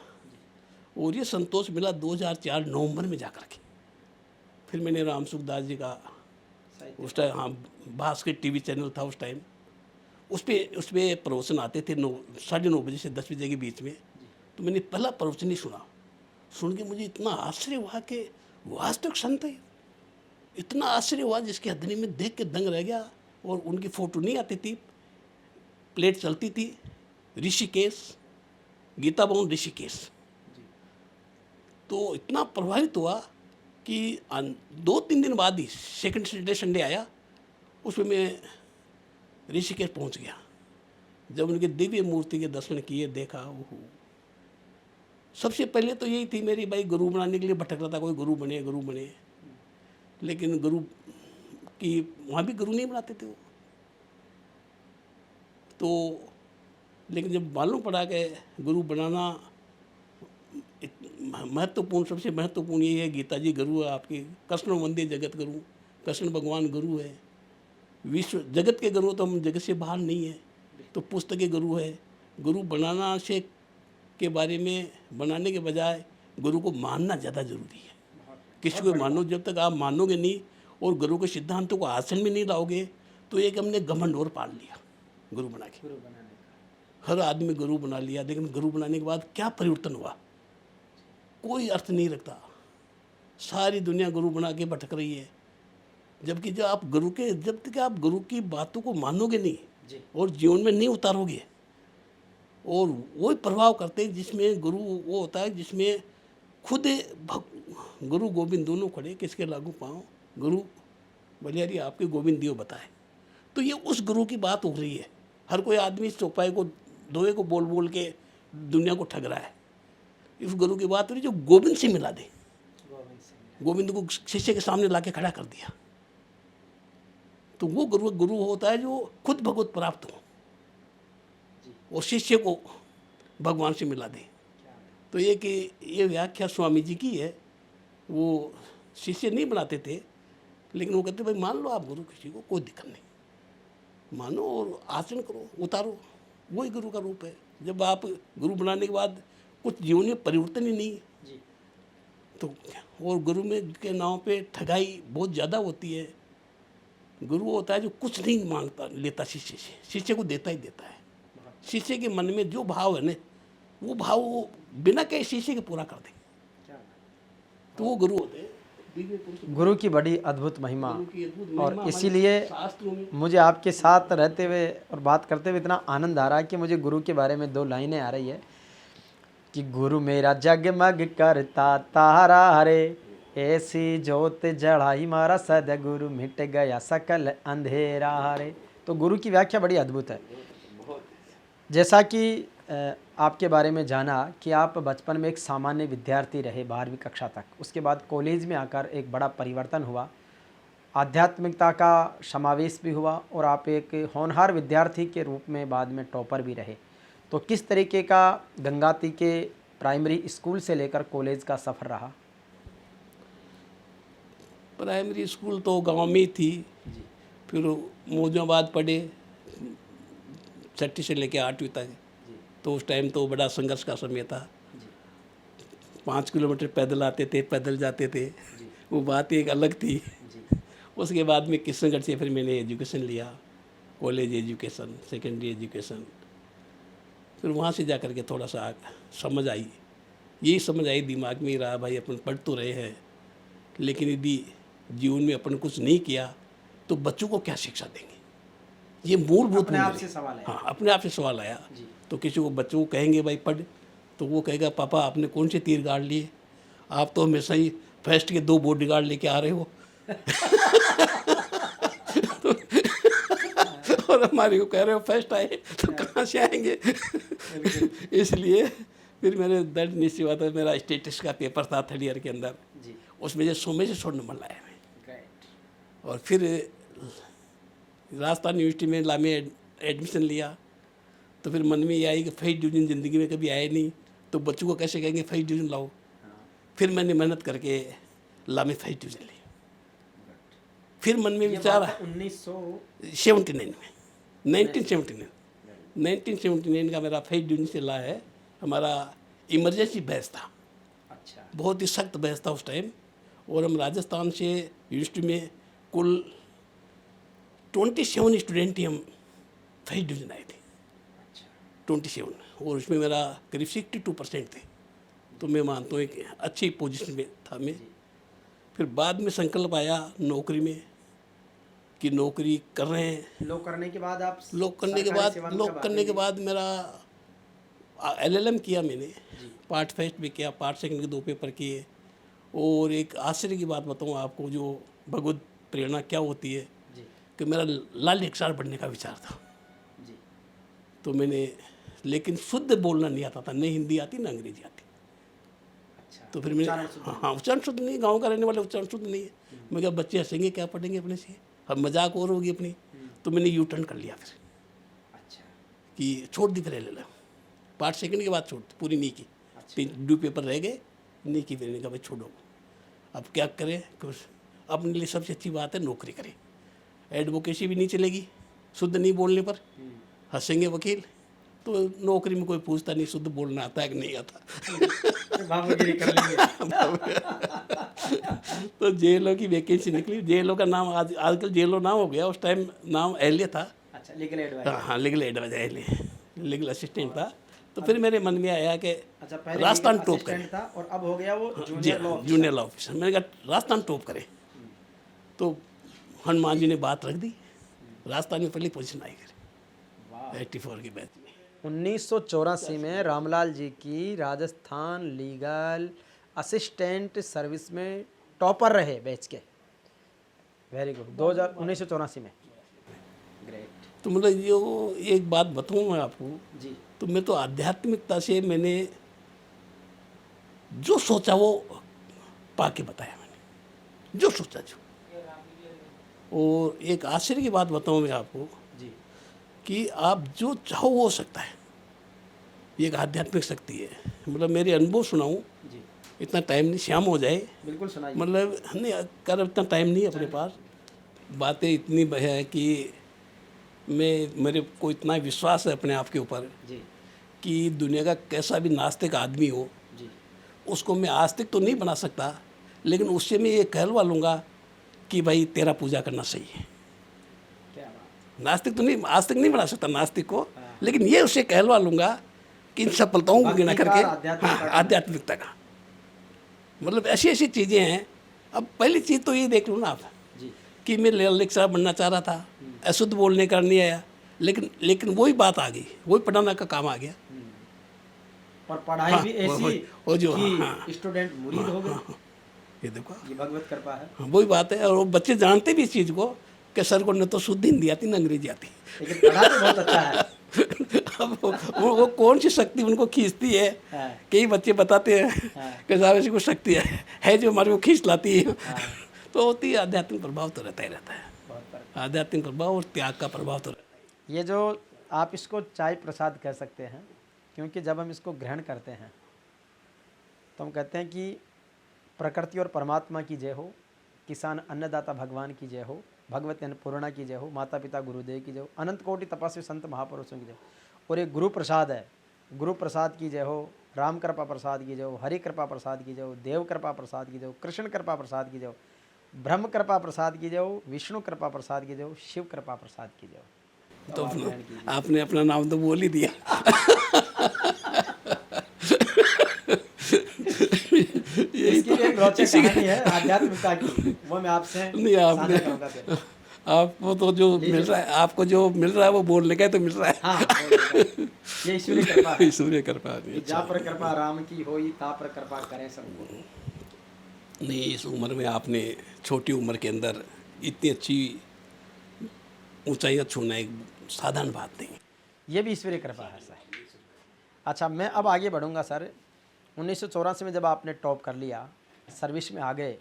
[SPEAKER 1] और ये संतोष मिला 2004 नवंबर में जाकर के। फिर मैंने राम सुखदास जी का उस टाइम, हाँ, भास्कर टीवी चैनल था उस टाइम, उस पर प्रवचन आते थे 9:30 बजे से 10 बजे के बीच में। तो मैंने पहला प्रवचन ही सुन के मुझे इतना आश्चर्य हुआ कि वास्तविक संत है, इतना आश्चर्य हुआ जिसकी हद नहीं, में देख के दंग रह गया। और उनकी फ़ोटो नहीं आती थी, प्लेट चलती थी, ऋषिकेश, गीता भवन ऋषिकेश। तो इतना प्रभावित हुआ कि 2-3 दिन बाद ही सेकंड सैटरडे संडे आया, उसमें मैं ऋषिकेश पहुंच गया। जब उनके दिव्य मूर्ति के दर्शन किए, देखा, ओहो, सबसे पहले तो यही थी मेरी, भाई गुरु बनाने के लिए भटक रहा था, कोई गुरु बने, लेकिन गुरु की वहाँ भी गुरु नहीं बनाते थे वो। तो लेकिन जब मालूम पड़ा कि गुरु बनाना महत्वपूर्ण, सबसे महत्वपूर्ण ये है, गीता जी गुरु है आपकी, कृष्ण वंदे जगत गुरु, कृष्ण भगवान गुरु है, विश्व जगत के गुरु, तो हम जगत से बाहर नहीं है, तो पुस्तक गुरु है। गुरु बनाना से के बारे में, बनाने के बजाय गुरु को मानना ज़्यादा ज़रूरी है। किसी को मानो, जब तक आप मानोगे नहीं और गुरु के सिद्धांतों को आसन में नहीं लाओगे, तो एक हमने घमंड और पाल लिया गुरु बना के। हर आदमी गुरु बना लिया, लेकिन गुरु बनाने के बाद क्या परिवर्तन हुआ, कोई अर्थ नहीं रखता। सारी दुनिया गुरु बना के भटक रही है, जबकि जब तक आप गुरु की बातों को मानोगे नहीं और जीवन में नहीं उतारोगे, और वही प्रभाव करते हैं जिसमें गुरु वो होता है जिसमें खुद गुरु गोविंद दोनों खड़े, किसके लागू पाँव, गुरु बलियारी आपके गोविंद दियो बताए। तो ये उस गुरु की बात हो रही है। हर कोई आदमी इस चौपाई को, दोहे को बोल के दुनिया को ठग रहा है। इस गुरु की बात हो रही जो गोविंद से मिला दे, गोविंद को शिष्य के सामने लाके खड़ा कर दिया। तो वो गुरु होता है जो खुद भगवत प्राप्त हो और शिष्य को भगवान से मिला दे। तो ये व्याख्या स्वामी जी की है। वो शिष्य नहीं बनाते थे, लेकिन वो कहते भाई मान लो आप गुरु किसी को, कोई दिक्कत नहीं, मानो और आचरण करो, उतारो, वही गुरु का रूप है। जब आप गुरु बनाने के बाद कुछ जीवन में परिवर्तन ही नहीं तो, और गुरु में के नाम पे ठगाई बहुत ज़्यादा होती है। गुरु होता है जो कुछ नहीं मांगता, लेता शिष्य से, शिष्य को देता ही देता है। शिष्य के मन में जो भाव है ना, वो भाव वो बिना कहे शिष्य के पूरा कर दे, तो वो गुरु होते हैं।
[SPEAKER 2] गुरु की बड़ी अद्भुत महिमा, और इसीलिए
[SPEAKER 1] शास्त्रों में
[SPEAKER 2] मुझे आपके साथ रहते हुए और बात करते हुए इतना आनंद आ रहा है कि मुझे गुरु के बारे में 2 लाइनें आ रही है कि गुरु मेरा जगमग करता तारा हरे, ऐसी ज्योत जड़ाई मारा सदगुरु, मिट गया सकल अंधेरा हरे। तो गुरु की व्याख्या बड़ी अद्भुत है। जैसा कि आपके बारे में जाना कि आप बचपन में एक सामान्य विद्यार्थी रहे 12वीं कक्षा तक, उसके बाद कॉलेज में आकर एक बड़ा परिवर्तन हुआ, आध्यात्मिकता का समावेश भी हुआ, और आप एक होनहार विद्यार्थी के रूप में बाद में टॉपर भी रहे। तो किस तरीके का गंगाती के प्राइमरी स्कूल से लेकर कॉलेज का सफ़र रहा?
[SPEAKER 1] प्राइमरी स्कूल तो गांव में ही थी, फिर मौजाबाद पढ़े 6ठी से लेके 8वीं तक। तो उस टाइम तो बड़ा संघर्ष का समय था। 5 किलोमीटर पैदल आते थे, पैदल जाते थे, वो बात एक अलग थी। उसके बाद में किशनगढ़ से फिर मैंने एजुकेशन लिया, कॉलेज एजुकेशन, सेकेंडरी एजुकेशन। फिर वहाँ से जा कर के थोड़ा सा समझ आई, यही समझ आई, दिमाग में ही रहा भाई अपन पढ़ तो रहे हैं, लेकिन यदि जीवन में अपन कुछ नहीं किया तो बच्चों को क्या शिक्षा देंगे। ये मूलभूत
[SPEAKER 2] अपने आप से सवाल आया।
[SPEAKER 1] हाँ, अपने आप से सवाल आया। तो किसी को बच्चों को कहेंगे भाई पढ़, तो वो कहेगा पापा आपने कौन से तीर गाड़ लिए, आप तो हमेशा ही फर्स्ट के 2 बॉडीगार्ड लेके आ रहे हो। और हमारे को कह रहे हो फर्स्ट आए तो कहाँ से आएंगे। इसलिए फिर मेरे दर्द निश्चित हुआ था। मेरा स्टेटिस का पेपर था 3rd ईयर के अंदर,
[SPEAKER 2] जी।
[SPEAKER 1] उसमें जो 100 में से 100 नंबर लाया मैं।
[SPEAKER 2] ग्रेट।
[SPEAKER 1] और फिर राजस्थान यूनिवर्सिटी में ला में एडमिशन लिया। तो फिर मन में ये आई कि फर्स्ट डिवीज़न ज़िंदगी में कभी आए नहीं, तो बच्चों को कैसे कहेंगे फर्स्ट डिवीज़न लाओ। फिर मैंने मेहनत करके ला में फर्स्ट डिवीज़न ली। फिर मन में विचार 1979 में 1979 का मेरा फर्स्ट डिवीज़न से ला है। हमारा इमरजेंसी बैच था,
[SPEAKER 2] अच्छा।
[SPEAKER 1] बहुत ही सख्त बैच था उस टाइम। और हम राजस्थान से यूनिवर्सिटी में कुल 27 स्टूडेंट ही हम फर्स्ट डिवीज़न आए थे। 27, और उसमें मेरा करीब 62% थे। तो मैं मानता हूँ एक अच्छी पोजीशन में था मैं। फिर बाद में संकल्प आया नौकरी में कि नौकरी कर रहे हैं।
[SPEAKER 2] लोग करने के बाद आप
[SPEAKER 1] लोग करने के बाद मेरा LLM किया मैंने, पार्ट फर्स्ट में किया, पार्ट सेकंड के 2 पेपर किए। और एक आश्चर्य की बात बताऊँ आपको, जो भगवत प्रेरणा क्या होती है, कि मेरा लाल लेक्चरर बनने का विचार था। तो मैंने, लेकिन शुद्ध बोलना नहीं आता था, नहीं हिंदी आती ना अंग्रेजी आती।
[SPEAKER 2] अच्छा।
[SPEAKER 1] तो फिर मैंने, हाँ उच्चारण शुद्ध नहीं, गांव का रहने वाले उच्चारण शुद्ध नहीं है। मैं क्या बच्चे हंसेंगे, क्या पढ़ेंगे अपने से, अब मजाक और होगी अपनी। तो मैंने यू टर्न कर लिया फिर।
[SPEAKER 2] अच्छा।
[SPEAKER 1] कि छोड़ दी फिर LLM, पार्ट सेकंड के बाद छोड़ दी, पूरी नहीं की। 3 पेपर रह गए, नहीं की। फिर मैंने कहा भाई छोड़ो, अब क्या करें, कुछ अपने लिए सबसे अच्छी बात है नौकरी करें। एडवोकेसी भी नहीं चलेगी शुद्ध नहीं बोलने पर, हंसेंगे वकील। तो नौकरी में कोई पूछता नहीं शुद्ध बोलना आता है कि नहीं आता।
[SPEAKER 2] बाबूगिरी कर लेंगे।
[SPEAKER 1] तो जेलों की वैकेंसी निकली। जेलों का नाम आजकल जेलों नाम हो गया, उस टाइम नाम एहलिया था।
[SPEAKER 2] अच्छा, लीगल एडवाइजर।
[SPEAKER 1] हाँ, लीगल एडवाइजर, लीगल असिस्टेंट था। तो फिर मेरे मन में आया कि
[SPEAKER 2] अच्छा, पहले
[SPEAKER 1] राजस्थान टॉप करें
[SPEAKER 2] था और अब हो गया वो
[SPEAKER 1] जूनियर लॉ ऑफिसर। मैंने कहा राजस्थान टॉप करें। तो हनुमान जी ने बात रख दी, राजस्थान में पहली पोजीशन आई करें 84 के बैच में।
[SPEAKER 2] 1984 में रामलाल जी की राजस्थान लीगल असिस्टेंट सर्विस में टॉपर रहे बैच के। Very good. 1984 में। ग्रेट।
[SPEAKER 1] तो मतलब ये एक बात बताऊँ मैं आपको
[SPEAKER 2] जी। तो
[SPEAKER 1] मैं तो आध्यात्मिकता से मैंने जो सोचा वो पाके बताया, मैंने जो सोचा जो। और एक आश्चर्य की बात बताऊँ मैं आपको
[SPEAKER 2] जी,
[SPEAKER 1] कि आप जो चाहो वो हो सकता है। ये एक आध्यात्मिक शक्ति है। मतलब मेरे अनुभव सुनाऊँ, इतना टाइम नहीं, शाम हो जाए।
[SPEAKER 2] बिल्कुल सुनाइए।
[SPEAKER 1] मतलब नहीं कर, इतना टाइम नहीं है अपने पास। बातें इतनी है कि मेरे को इतना विश्वास है अपने आप के ऊपर कि दुनिया का कैसा भी नास्तिक आदमी हो
[SPEAKER 2] जी,
[SPEAKER 1] उसको मैं आस्तिक तो नहीं बना सकता, लेकिन उससे मैं ये कहलवा लूँगा कि भाई तेरा पूजा करना सही है।
[SPEAKER 2] क्या बात।
[SPEAKER 1] नास्तिक तो नहीं, आस्तिक नहीं बना सकता नास्तिक को, लेकिन ये उससे कहलवा लूँगा कि इन सफलताओं को गिना करके आध्यात्मिकता का मतलब ऐसी ऐसी चीज़ें हैं। अब पहली चीज़ तो ये देख लो ना आप कि मैं लेक्चरर बनना चाह रहा था, अशुद्ध बोलने का नहीं आया, लेकिन वही बात आ गई, वही पढ़ाना का काम आ गया।
[SPEAKER 2] और पढ़ाई भी ऐसी
[SPEAKER 1] वो जो
[SPEAKER 2] कि स्टूडेंट मुरीद हो गए।
[SPEAKER 1] ये देखो, ये
[SPEAKER 2] भगवत कृपा है।
[SPEAKER 1] वही बात है। और वो बच्चे जानते भी इस चीज़ को कि सर को न तो शुद्ध हिंदी आती न अंग्रेजी आती,
[SPEAKER 2] लेकिन पढ़ा तो बहुत अच्छा है।
[SPEAKER 1] अब वो कौन सी शक्ति उनको खींचती है। कई बच्चे बताते हैं कि साहब ऐसी कुछ शक्ति है जो हमारे को खींच लाती है। तो होती है, आध्यात्मिक प्रभाव तो रहता ही रहता है। आध्यात्मिक प्रभाव और त्याग का प्रभाव तो रहता है।
[SPEAKER 2] ये जो आप इसको चाय प्रसाद कह सकते हैं, क्योंकि जब हम इसको ग्रहण करते हैं तो हम कहते हैं कि प्रकृति और परमात्मा की जय हो, किसान अन्नदाता भगवान की जय हो, भगवती अन्नपूर्णा की जय हो, माता पिता गुरुदेव की जय हो, अनंत कोटि तपस्वी संत महापुरुषों की जय हो। और एक गुरु प्रसाद है, गुरु प्रसाद की जय हो, राम कृपा प्रसाद की जय हो, हरि कृपा प्रसाद की जय हो, देव कृपा प्रसाद की जय हो, कृष्ण कृपा प्रसाद की जय हो, ब्रह्म कृपा प्रसाद की जय हो, विष्णु कृपा प्रसाद की जय हो, शिव कृपा प्रसाद की जय हो।
[SPEAKER 1] तो आपने अपना नाम तो बोल ही दिया।
[SPEAKER 2] इसकी एक रोचक कहानी है आध्यात्मिकता की, वो मैं आपसे
[SPEAKER 1] नहीं, आपने आपको तो जो मिल रहा है, आपको जो मिल रहा है वो बोलने का ही तो मिल रहा है।
[SPEAKER 2] हाँ, ये ईश्वरीय कृपा है
[SPEAKER 1] सूर्य कृपा भी
[SPEAKER 2] कि जा पर कृपा राम की होई ता पर कृपा करें सबको।
[SPEAKER 1] नहीं, इस उम्र में आपने छोटी उम्र के अंदर इतनी अच्छी ऊंचाइयां छूना एक साधारण बात नहीं।
[SPEAKER 2] ये भी ईश्वरीय कृपा है सर। अच्छा, मैं अब आगे बढ़ूंगा सर। 1984 में जब आपने टॉप कर लिया, सर्विस में आ गए,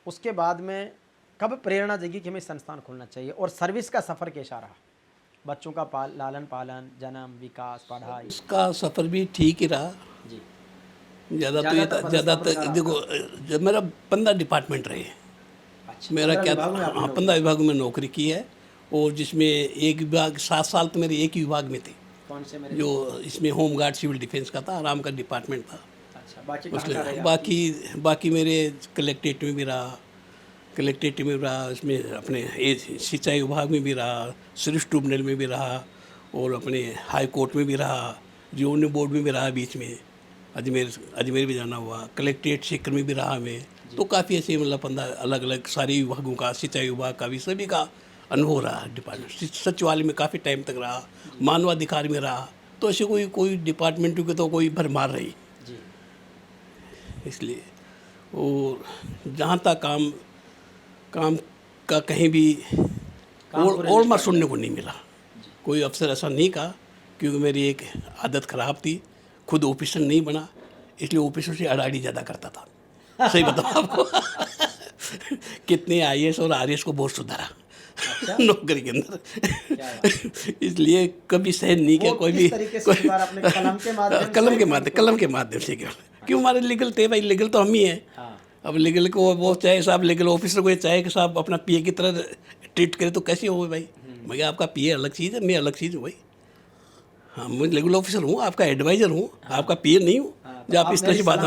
[SPEAKER 2] उसके बाद में कब प्रेरणा जगी कि हमें संस्थान खोलना चाहिए, और सर्विस का सफ़र कैसा रहा? बच्चों का लालन पालन, जन्म, विकास, पढ़ाई।
[SPEAKER 1] इसका सफ़र भी ठीक ही रहा।
[SPEAKER 2] जी।
[SPEAKER 1] ज़्यादा तो ये था, ज़्यादातर देखो, जब मेरा 15 डिपार्टमेंट रहे।
[SPEAKER 2] अच्छा,
[SPEAKER 1] मेरा
[SPEAKER 2] 15
[SPEAKER 1] क्या
[SPEAKER 2] विभागों में आपने
[SPEAKER 1] 15 विभागों में नौकरी की है, और जिसमें एक विभाग 7 साल तो मेरे एक ही विभाग में थे,
[SPEAKER 2] कौन से मेरे?
[SPEAKER 1] जो इसमें होम गार्ड सिविल डिफेंस का था, आराम का डिपार्टमेंट था।
[SPEAKER 2] अच्छा, बाकी कहाँ
[SPEAKER 1] उसमें
[SPEAKER 2] का रहे?
[SPEAKER 1] बाकी मेरे कलेक्ट्रेट में भी रहा, इसमें अपने सिंचाई विभाग में भी रहा, सिरिश ट्रिब्यूनल में भी रहा, और अपने हाई कोर्ट में भी रहा, रेवेन्यू बोर्ड में भी रहा, बीच में अजमेर भी जाना हुआ, कलेक्ट्रेट क्षेत्र में भी रहा मैं। तो काफ़ी ऐसे मतलब 15 अलग अलग सारे विभागों का, सिंचाई विभाग का भी, सभी का अनुभव रहा। डिपार्टमेंट सचिवालय में काफ़ी टाइम तक रहा, मानवाधिकार में रहा। तो ऐसे कोई डिपार्टमेंट के तो कोई भरमार रही।
[SPEAKER 2] जी।
[SPEAKER 1] इसलिए और जहाँ तक काम का कहीं भी और मत सुनने को नहीं मिला। कोई अफसर ऐसा नहीं कहा, क्योंकि मेरी एक आदत ख़राब थी, खुद ऑफिसर नहीं बना, इसलिए ऑफिसर से अड़ाड़ी ज़्यादा करता था। सही बताओ आपको। कितने आईएएस और आरएएस को बहुत सुधारा।
[SPEAKER 2] अच्छा?
[SPEAKER 1] नौकरी के अंदर। इसलिए कभी सहन नहीं किया कोई भी। कलम के माध्यम से क्यों हमारे लीगल थे भाई, लीगल तो हम ही हैं।
[SPEAKER 2] हाँ।
[SPEAKER 1] अब लीगल को वो चाहे साहब लीगल ऑफिसर को चाहे कि साहब अपना पीए की तरह ट्रीट करे तो कैसे हो भाई? मैं आपका पीए अलग चीज़ है, मैं अलग चीज़ हूँ भाई। हाँ, मैं लीगल ऑफिसर हूँ, आपका एडवाइज़र हूँ, आपका पीए नहीं हूँ।
[SPEAKER 2] तो
[SPEAKER 1] जो आप इस तरह से बात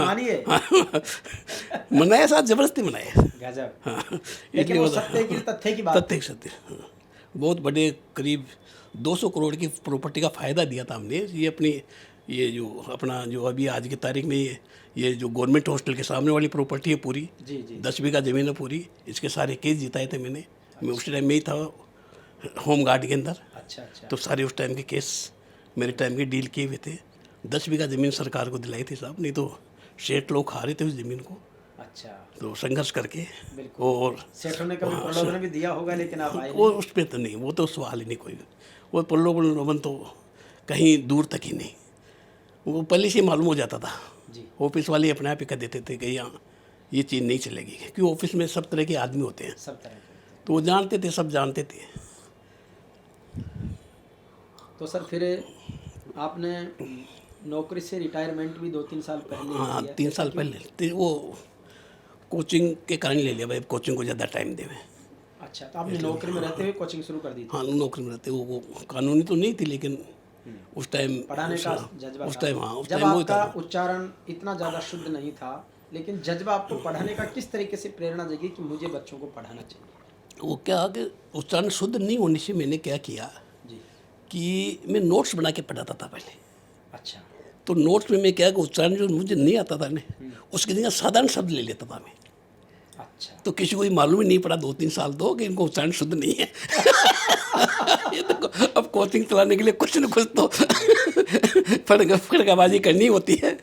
[SPEAKER 1] मनाया साहब, जबरदस्ती मनाया।
[SPEAKER 2] गजब।
[SPEAKER 1] हाँ,
[SPEAKER 2] लेकिन वो सत्य की तथ्य की बात,
[SPEAKER 1] तथ्य सत्य। हाँ, बहुत बड़े करीब 200 करोड़ की प्रॉपर्टी का फ़ायदा दिया था हमने। ये अपनी जो अभी आज की तारीख में ये जो गवर्नमेंट हॉस्टल के सामने वाली प्रॉपर्टी है पूरी,
[SPEAKER 2] जी जी,
[SPEAKER 1] 10 बीघा ज़मीन है पूरी, इसके सारे केस जिताए थे मैंने। मैं उस टाइम में ही था होम गार्ड के अंदर।
[SPEAKER 2] अच्छा अच्छा,
[SPEAKER 1] तो सारे उस टाइम के केस मेरे टाइम के डील किए हुए थे। 10 बीघा ज़मीन सरकार को दिलाई थी साहब, नहीं तो सेठ लोग खा रहे थे उस ज़मीन को।
[SPEAKER 2] अच्छा,
[SPEAKER 1] तो संघर्ष करके।
[SPEAKER 2] बिल्कुल।
[SPEAKER 1] और
[SPEAKER 2] सेठों ने कभी प्रलोभन भी दिया होगा, लेकिन आप आए
[SPEAKER 1] वो उस पर तो नहीं, वो तो सवाल ही नहीं कोई। वो प्रलोभन तो कहीं दूर तक ही नहीं, वो पहले से मालूम हो जाता था
[SPEAKER 2] जी।
[SPEAKER 1] ऑफिस वाले अपने आप ही कह देते थे कि यहाँ ये चीज़ नहीं चलेगी, क्योंकि ऑफिस में सब तरह के आदमी होते हैं,
[SPEAKER 2] सब तरह के।
[SPEAKER 1] तो वो जानते थे, सब जानते थे।
[SPEAKER 2] तो सर फिर आपने नौकरी से रिटायरमेंट भी 2-3 साल पहले
[SPEAKER 1] हाँ,
[SPEAKER 2] लिया?
[SPEAKER 1] 3 साल पहले वो कोचिंग के कारण ले लिया भाई, कोचिंग को ज़्यादा टाइम देवे।
[SPEAKER 2] अच्छा, तो आपने नौकरी में रहते हुए कोचिंग शुरू कर दी थी?
[SPEAKER 1] हाँ, नौकरी में रहते वो कानूनी तो नहीं थी, लेकिन उस टाइम
[SPEAKER 2] पढ़ाने का जज्बा
[SPEAKER 1] उस
[SPEAKER 2] था।
[SPEAKER 1] टाइम, हाँ, उस
[SPEAKER 2] जब
[SPEAKER 1] टाइम वो
[SPEAKER 2] आपका
[SPEAKER 1] था।
[SPEAKER 2] उच्चारण इतना ज़्यादा शुद्ध नहीं था, लेकिन जज्बा आपको पढ़ाने का किस तरीके से प्रेरणा जगी कि मुझे बच्चों को पढ़ाना चाहिए?
[SPEAKER 1] वो क्या कि उच्चारण शुद्ध नहीं होने से मैंने क्या किया
[SPEAKER 2] जी।
[SPEAKER 1] कि मैं नोट्स बना के पढ़ाता था पहले।
[SPEAKER 2] अच्छा।
[SPEAKER 1] तो नोट्स में मैं क्या कि उच्चारण जो मुझे नहीं आता था ना, उसकी जगह साधारण शब्द ले लेता था मैं।
[SPEAKER 2] अच्छा।
[SPEAKER 1] तो किसी को मालूम ही नहीं पड़ा 2-3 साल तो कि इनको उच्चारण शुद्ध नहीं है। ये तो अब कोचिंग चलाने के लिए कुछ न कुछ तो फड़काबाजी करनी होती है।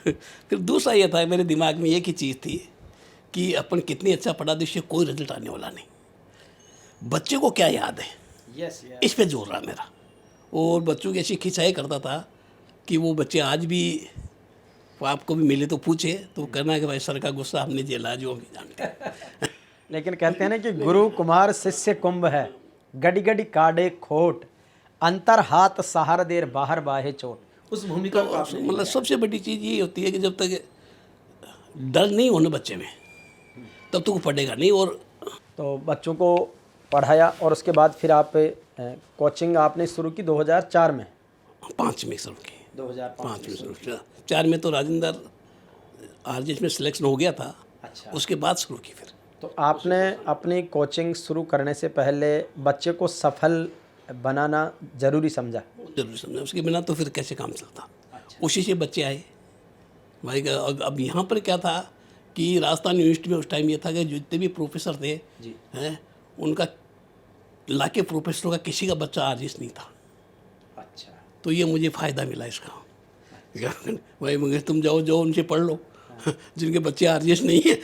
[SPEAKER 1] फिर दूसरा ये था, मेरे दिमाग में एक ही चीज़ थी कि अपन कितनी अच्छा पढ़ा दे, इससे कोई रिजल्ट आने वाला नहीं, बच्चे को क्या याद है,
[SPEAKER 2] यस यस।
[SPEAKER 1] इस पे जोर रहा मेरा। और बच्चों की ऐसी खिंचाई करता था कि वो बच्चे आज भी आपको भी मिले तो पूछे तो कहना कि भाई सर का गुस्सा हमने झेला जो हम जानते हैं।
[SPEAKER 2] लेकिन कहते हैं ना कि गुरु कुमार शिष्य कुंभ है, गड़ी गड़ी काढ़े खोट, अंतर हाथ सहार देर बाहर बाहे चोट। उस भूमिका को आपने
[SPEAKER 1] मतलब सबसे बड़ी चीज़ ये होती है कि जब तक डर नहीं होना बच्चे में, तब तक वो पढ़ेगा नहीं। और
[SPEAKER 2] तो बच्चों को पढ़ाया, और उसके बाद फिर आप कोचिंग आपने शुरू की 2004 में?
[SPEAKER 1] 5 में शुरू की,
[SPEAKER 2] 2005
[SPEAKER 1] में शुरू किया। 4 में तो राजेंद्र आरजेएस में सिलेक्शन हो गया था।
[SPEAKER 2] अच्छा।
[SPEAKER 1] उसके बाद शुरू की फिर।
[SPEAKER 2] तो आपने अपनी कोचिंग शुरू करने से पहले बच्चे को सफल बनाना जरूरी समझा?
[SPEAKER 1] जरूर समझा, उसके बिना तो फिर कैसे काम चलता।
[SPEAKER 2] अच्छा।
[SPEAKER 1] उसी से बच्चे आए भाई। अब यहाँ पर क्या था कि राजस्थान यूनिवर्सिटी में उस टाइम ये था कि जितने भी प्रोफेसर थे
[SPEAKER 2] जी
[SPEAKER 1] हैं, उनका लाके प्रोफेसरों का किसी का बच्चा आरजेएस नहीं था।
[SPEAKER 2] अच्छा।
[SPEAKER 1] तो ये मुझे फ़ायदा मिला इसका। भाई मगर तुम जाओ जाओ उनसे पढ़ लो, जिनके बच्चे आरजेएस नहीं है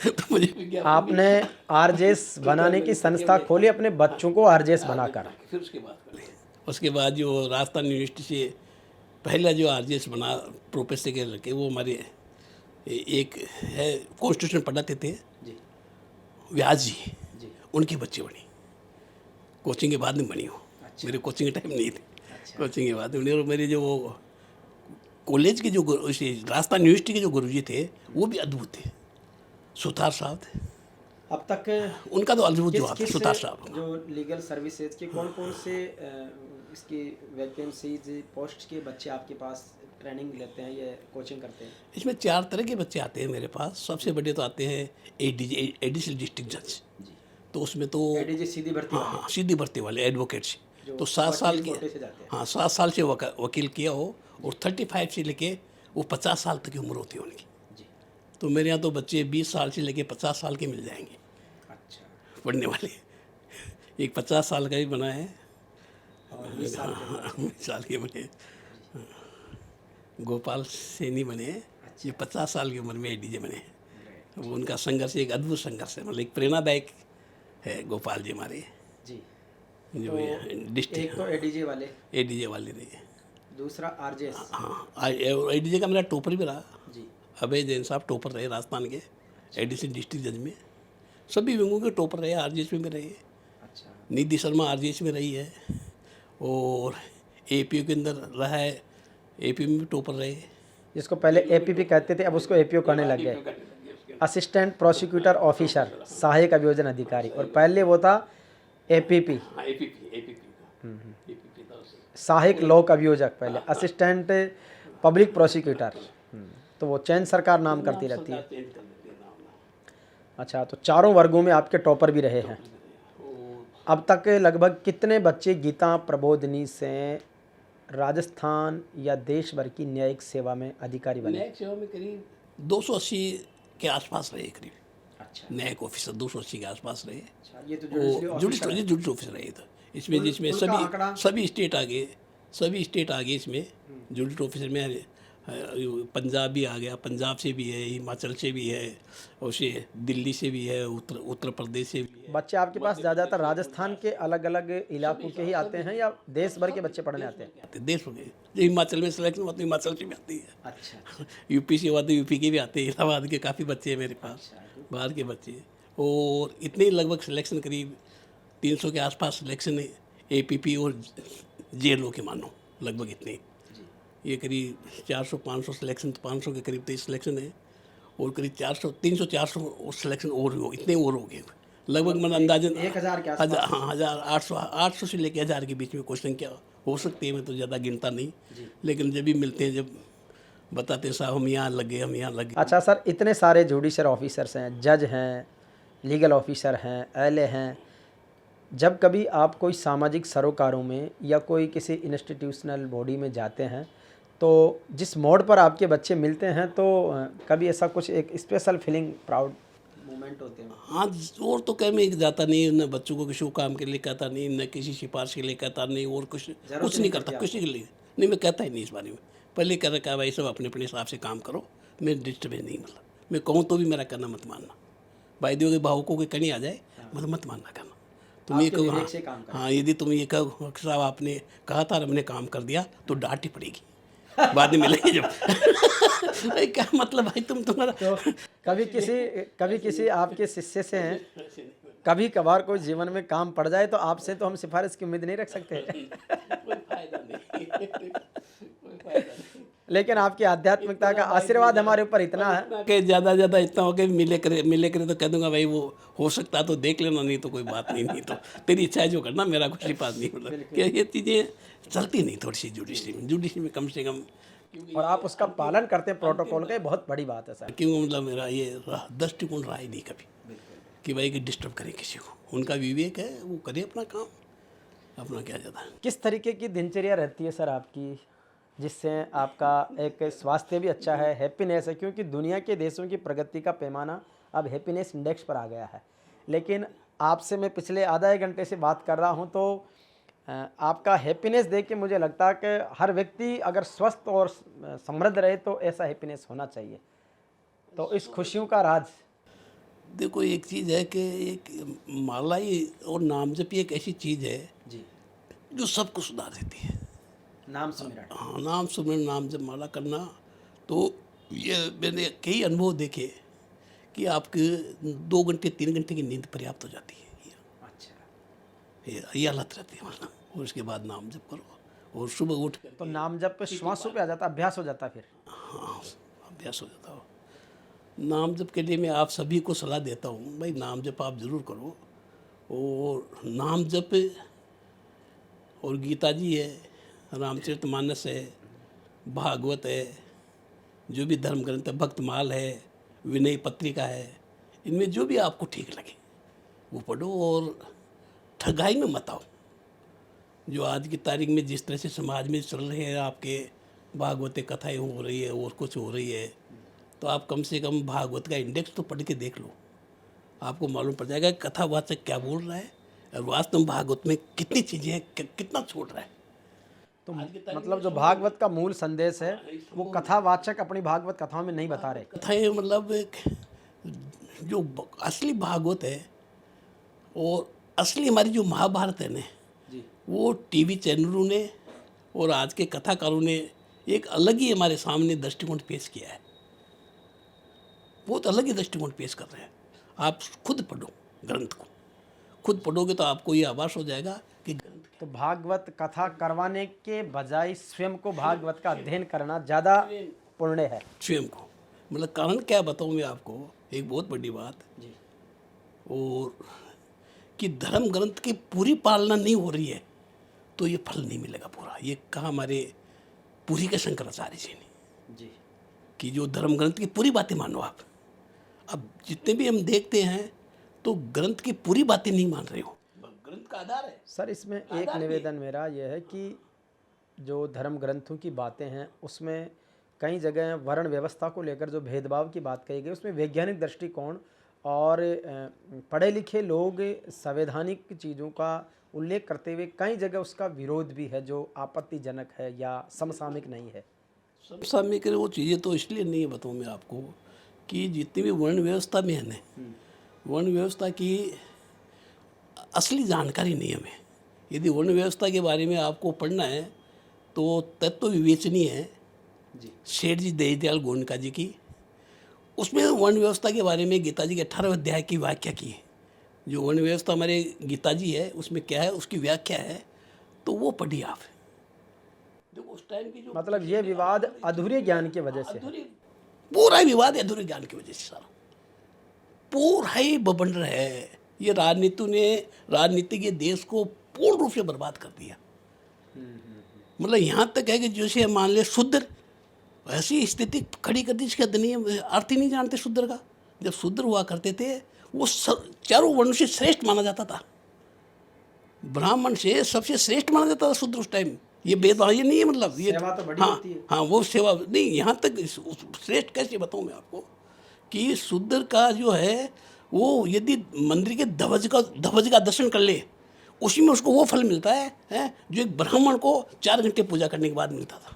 [SPEAKER 1] तो मुझे विज्ञापन
[SPEAKER 2] आपने आरजेएस बनाने की संस्था खोली अपने बच्चों को आरजेएस बनाकर।
[SPEAKER 1] फिर उसके बाद जो राजस्थान यूनिवर्सिटी से पहला जो आरजेएस बना प्रोफेसर के लड़के, वो हमारे एक है कॉन्स्टिट्यूशन पढ़ाते थे
[SPEAKER 2] जी
[SPEAKER 1] व्यास जी,
[SPEAKER 2] जी।
[SPEAKER 1] उनके बच्चे बनी। कोचिंग के बाद में बनी हो।
[SPEAKER 2] अच्छा।
[SPEAKER 1] मेरे कोचिंग के टाइम नहीं थे।
[SPEAKER 2] अच्छा।
[SPEAKER 1] कोचिंग के बाद में बनी। और मेरे जो वो कॉलेज के जो राजस्थान यूनिवर्सिटी के जो गुरुजी थे वो भी अद्भुत थे। सुतार साहब थे,
[SPEAKER 2] अब तक
[SPEAKER 1] उनका तो अद्भुत
[SPEAKER 2] किस
[SPEAKER 1] जवाब था
[SPEAKER 2] किस
[SPEAKER 1] सुतार साहब।
[SPEAKER 2] जो लीगल सर्विसेज के कौन कौन से इसकी वैकेंसीज पोस्ट के बच्चे आपके पास ट्रेनिंग लेते हैं या कोचिंग करते हैं?
[SPEAKER 1] इसमें 4 तरह के बच्चे आते हैं मेरे पास। सबसे बड़े तो आते हैं एडिशनल डिस्ट्रिक्ट जज,
[SPEAKER 2] जी।
[SPEAKER 1] तो उसमें तो
[SPEAKER 2] एडीजी सीधी भर्ती वाले
[SPEAKER 1] हाँ सीधी भर्ती वाले एडवोकेट्स,
[SPEAKER 2] जो
[SPEAKER 1] तो 7 साल
[SPEAKER 2] वकील
[SPEAKER 1] के,
[SPEAKER 2] कोटे से जाते हैं।
[SPEAKER 1] हाँ 7 साल से वकील किया हो, और 35 से लेके वो 50 साल तक की उम्र होती है उनकी।
[SPEAKER 2] जी।
[SPEAKER 1] तो मेरे यहाँ तो बच्चे 20 साल से लेके 50 साल के मिल जाएंगे
[SPEAKER 2] अच्छा।
[SPEAKER 1] पढ़ने वाले। एक 50 साल का भी बना है
[SPEAKER 2] और 20 साल के भी बच्चे।
[SPEAKER 1] 20 साल के बने, गोपाल सैनी बने हैं।
[SPEAKER 2] अच्छा।
[SPEAKER 1] ये 50 साल की उम्र में एडीजे बने हैं। वो उनका संघर्ष एक अद्भुत संघर्ष है, मतलब एक प्रेरणादायक है गोपाल जी हमारे,
[SPEAKER 2] जी।
[SPEAKER 1] जो
[SPEAKER 2] तो
[SPEAKER 1] ये डिस्ट्रिक्ट
[SPEAKER 2] एक तो एडीजे वाले,
[SPEAKER 1] एडीजे वाले नहीं है।
[SPEAKER 2] दूसरा आरजेएस।
[SPEAKER 1] हाँ एडीजे का मेरा टॉपर भी रहा,
[SPEAKER 2] जी।
[SPEAKER 1] अभय जैन साहब टॉपर रहे राजस्थान के एडिशनल डिस्ट्रिक्ट जज में। सभी विंगों के टॉपर रहे, आरजेएस में रहे।
[SPEAKER 2] अच्छा।
[SPEAKER 1] निधि शर्मा आरजेएस में रही है, और एपीओ के अंदर रहा है, एपीओ में भी टॉपर रहे।
[SPEAKER 2] जिसको पहले एपीपी कहते थे अब उसको एपीओ कहने लग गए। असिस्टेंट प्रोसिक्यूटर ऑफिसर, सहायक अभियोजन अधिकारी, और पहले वो था एपीपी,
[SPEAKER 1] हाँ एपीपी था उसे।
[SPEAKER 2] सहायक लोक अभियोजक, पहले असिस्टेंट पब्लिक प्रोसिक्यूटर। तो वो चैन सरकार नाम करती रहती है।
[SPEAKER 1] चेंज कर देते हैं नाम।
[SPEAKER 2] अच्छा, तो चारों वर्गों में आपके टॉपर भी रहे हैं। अब तक लगभग कितने बच्चे गीता प्रबोधिनी से राजस्थान या देश भर की न्यायिक सेवा में अधिकारी बने?
[SPEAKER 1] न्यायिक सेवा में करीब 280 के आसपास रहे करीब।
[SPEAKER 2] अच्छा।
[SPEAKER 1] न्यायिक ऑफिसर 280 के आसपास रहे।
[SPEAKER 2] अच्छा, ये तो जुडिशरी ऑफिसर है।
[SPEAKER 1] जुडिशरी ऑफिसर रहे था इसमें, जिसमें
[SPEAKER 2] उनका आंकड़ा?
[SPEAKER 1] सभी स्टेट आ गए इसमें। जुडिशरी ऑफिसर में पंजाब भी आ गया, पंजाब से भी है, हिमाचल से भी है, और से दिल्ली से भी है, उत्तर प्रदेश से भी है।
[SPEAKER 2] बच्चे आपके पास ज़्यादातर राजस्थान के अलग अलग इलाकों के ही आते हैं या देश भर के बच्चे पढ़ने आते हैं?
[SPEAKER 1] देश हो गए, हिमाचल में सिलेक्शन हुआ तो हिमाचल से भी आती है,
[SPEAKER 2] अच्छा।
[SPEAKER 1] यूपी से हुआ तो यूपी के भी आते हैं, इलाहाबाद के काफ़ी बच्चे हैं मेरे पास, बाहर के बच्चे। और इतने लगभग सिलेक्शन करीब 300 के आसपास सिलेक्शन है एपीपी और जेएलओ के, मानो लगभग इतने। ये करीब 400-500 सिलेक्शन, तो 500 के करीब 23 सिलेक्शन है, और करीब 300-400 सिलेक्शन और हो, इतने और हो गए लगभग। मतलब अंदाजन
[SPEAKER 2] 1000 के आसपास।
[SPEAKER 1] हाँ 1800 से लेकर 1000 के बीच में क्वेश्चन क्या हो सकती है। मैं तो ज़्यादा गिनता नहीं, लेकिन जब भी मिलते हैं, जब बताते हैं साहब हम यहाँ लग गए, हम यहाँ लग गए।
[SPEAKER 2] अच्छा सर, इतने सारे जुडिशरी ऑफिसर्स हैं, जज हैं, लीगल ऑफिसर हैं, एलए हैं, जब कभी आप कोई सामाजिक सरोकारों में या कोई किसी इंस्टीट्यूशनल बॉडी में जाते हैं, तो जिस मोड़ पर आपके बच्चे मिलते हैं, तो कभी ऐसा कुछ एक स्पेशल फीलिंग, प्राउड मोमेंट होते हैं?
[SPEAKER 1] हाँ, और तो कहीं मैं जाता नहीं, न बच्चों को किसी काम के लिए कहता नहीं, न किसी सिफारिश के लिए कहता नहीं, और कुछ नहीं करता किसी के लिए नहीं, मैं कहता ही नहीं इस बारे में। पहले कर रखा है भाई, सब अपने अपने हिसाब से काम करो, मैं डिस्टर्बेंस नहीं, मतलब मैं कहूँ तो भी मेरा करना मत मानना। भाई दियो के भावुकों की कहीं आ जाए, मतलब मत मानना करना। तुम ये कहो हाँ, यदि तुम ये कहो साहब आपने कहा था, हमने काम कर दिया, तो डांट ही पड़ेगी बाद में मिलेंगे जब। भाई क्या मतलब भाई तुम्हारा।
[SPEAKER 2] तो कभी किसी आपके शिष्य से हैं, कभी कभार कोई जीवन में काम पड़ जाए तो आपसे तो हम सिफारिश की उम्मीद नहीं रख सकते।
[SPEAKER 1] कोई फायदा नहीं।
[SPEAKER 2] लेकिन आपकी आध्यात्मिकता का आशीर्वाद हमारे ऊपर इतना है
[SPEAKER 1] कि ज़्यादा इतना हो कि मिले करे तो कह दूंगा भाई वो हो सकता तो देख लेना, नहीं तो कोई बात नहीं तो तेरी इच्छा है जो करना, मेरा कुछ बात नहीं। मतलब कि ये चीज़ें चलती नहीं थोड़ी सी जुडिशरी में कम से कम,
[SPEAKER 2] और आप उसका पालन करते हैं प्रोटोकॉल का, ये बहुत बड़ी बात है सर।
[SPEAKER 1] क्यों मतलब मेरा ये दृष्टिकोण रहा ही नहीं कभी कि भाई कि डिस्टर्ब करें किसी को। उनका विवेक है, वो करे अपना काम, अपना क्या जाता है।
[SPEAKER 2] किस तरीके की दिनचर्या रहती है सर आपकी, जिससे आपका एक स्वास्थ्य भी अच्छा है, हैप्पीनेस है? क्योंकि दुनिया के देशों की प्रगति का पैमाना अब हैप्पीनेस इंडेक्स पर आ गया है, लेकिन आपसे मैं पिछले आधा एक घंटे से बात कर रहा हूं, तो आपका हैप्पीनेस देख के मुझे लगता है कि हर व्यक्ति अगर स्वस्थ और समृद्ध रहे तो ऐसा हैप्पीनेस होना चाहिए। तो इस खुशियों का राज।
[SPEAKER 1] देखो, एक चीज़ है कि एक माला ही और नाम जपी एक ऐसी चीज़ है
[SPEAKER 2] जी।
[SPEAKER 1] जो सब कुछ सुधार देती है।
[SPEAKER 2] नाम सुमिरन।
[SPEAKER 1] हाँ, नाम सुमरन, नाम जप माला करना, तो ये मैंने कई अनुभव देखे कि आपके 2 घंटे 3 घंटे की नींद पर्याप्त हो जाती है।
[SPEAKER 2] अच्छा।
[SPEAKER 1] ये हालत रहती है मतलब। और उसके बाद नाम जप करो और सुबह उठ कर
[SPEAKER 2] तो नाम जब श्वासों पे आ जाता, अभ्यास हो जाता फिर।
[SPEAKER 1] हाँ, अभ्यास हो जाता हो। नाम जप के लिए मैं आप सभी को सलाह देता हूँ, भाई नाम जप आप ज़रूर करो। और नाम जप और गीता जी है, रामचरितमानस है, भागवत है, जो भी धर्म ग्रंथ है, भक्तमाल है, विनय पत्रिका है, इनमें जो भी आपको ठीक लगे वो पढ़ो और ठगाई में मत आओ। जो आज की तारीख में जिस तरह से समाज में चल रहे हैं, आपके भागवत कथाएँ हो रही है और कुछ हो रही है, तो आप कम से कम भागवत का इंडेक्स तो पढ़ के देख लो, आपको मालूम पड़ जाएगा कि कथावाचक क्या बोल रहा है और वास्तव में भागवत में कितनी चीज़ें हैं, कितना छोड़ रहा है।
[SPEAKER 2] तो मतलब जो भागवत का मूल संदेश है वो कथावाचक अपनी भागवत कथाओं में नहीं बता रहे।
[SPEAKER 1] कथाएँ मतलब जो असली भागवत है और असली हमारी जो महाभारत है ना,
[SPEAKER 2] जी।
[SPEAKER 1] वो टीवी चैनलों ने और आज के कथाकारों ने एक अलग ही हमारे सामने दृष्टिकोण पेश किया है। बहुत अलग ही दृष्टिकोण पेश कर रहे हैं। आप खुद पढ़ो ग्रंथ को, खुद पढ़ोगे तो आपको ये आभास हो जाएगा कि ग्रंथ
[SPEAKER 2] तो भागवत कथा करवाने के बजाय स्वयं को भागवत का अध्ययन करना ज़्यादा पुण्य है।
[SPEAKER 1] स्वयं को, मतलब कारण क्या बताऊँ मैं आपको, एक बहुत बड़ी बात,
[SPEAKER 2] जी।
[SPEAKER 1] और कि धर्म ग्रंथ की पूरी पालना नहीं हो रही है तो ये फल नहीं मिलेगा पूरा। ये कहा हमारे पूरी के शंकराचार्य जी ने
[SPEAKER 2] जी।
[SPEAKER 1] कि जो धर्म ग्रंथ की पूरी बातें मानो आप। अब जितने भी हम देखते हैं तो ग्रंथ की पूरी बातें नहीं मान रहे हो, ग्रंथ का आधार है।
[SPEAKER 2] सर इसमें एक निवेदन मेरा यह है कि जो धर्म ग्रंथों की बातें हैं उसमें कई जगह वर्ण व्यवस्था को लेकर जो भेदभाव की बात कही गई, उसमें वैज्ञानिक दृष्टिकोण और पढ़े लिखे लोग संवैधानिक चीज़ों का उल्लेख करते हुए कई जगह उसका विरोध भी है जो आपत्तिजनक है या समसामयिक नहीं है।
[SPEAKER 1] समसामयिक वो चीज़ें तो इसलिए नहीं है बताऊँ मैं आपको कि जितनी भी वर्ण व्यवस्था में है ना, वर्ण व्यवस्था की असली जानकारी नहीं है हमें। यदि वर्ण व्यवस्था के बारे में आपको पढ़ना है तो तत्व विवेचनीय है
[SPEAKER 2] जी।
[SPEAKER 1] सेठ जी दयाल गोयनका जी की, उसमें वर्ण व्यवस्था के बारे में गीता जी के 18वें अध्याय की व्याख्या की है। जो वर्ण व्यवस्था हमारे गीता जी है उसमें क्या है, उसकी व्याख्या है, तो वो पढ़िए आप। देखो उस टाइम की जो
[SPEAKER 2] मतलब ये विवाद अधूरे ज्ञान की वजह से है।
[SPEAKER 1] पूरा विवाद अधूरे ज्ञान की वजह से सारा पूरा ही बबंडर है। ये राजनीति के देश को पूर्ण रूप से बर्बाद कर दिया। मतलब यहाँ तक है कि जैसे मान ले शूद्र, ऐसी स्थिति खड़ी कर दी इसका अर्थ ही नहीं जानते शूद्र का। जब शूद्र हुआ करते थे वो चारों वर्णों से श्रेष्ठ माना जाता था, ब्राह्मण से सबसे श्रेष्ठ माना जाता था शूद्र उस टाइम। ये भेदभाव ये नहीं है, मतलब ये
[SPEAKER 2] सेवा तो बड़ी
[SPEAKER 1] हाँ
[SPEAKER 2] होती है।
[SPEAKER 1] हाँ वो सेवा नहीं, यहाँ तक श्रेष्ठ कैसे बताऊँ मैं आपको कि शूद्र का जो है वो यदि मंदिर के ध्वज का दर्शन कर ले उसी में उसको वो फल मिलता है जो एक ब्राह्मण को 4 घंटे पूजा करने के बाद मिलता था।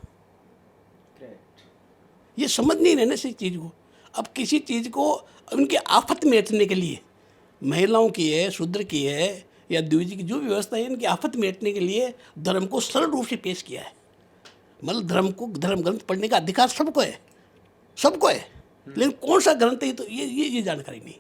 [SPEAKER 1] ये समझ नहीं रहने से चीज़ को, अब किसी चीज़ को उनके आफत में हटने के लिए महिलाओं की है, शूद्र की है या द्विज की जो भी व्यवस्था है, इनकी आफत में हटने के लिए धर्म को सरल रूप से पेश किया है। मतलब धर्म ग्रंथ पढ़ने का अधिकार सबको है, सबको है, लेकिन कौन सा ग्रंथ है तो ये जानकारी नहीं।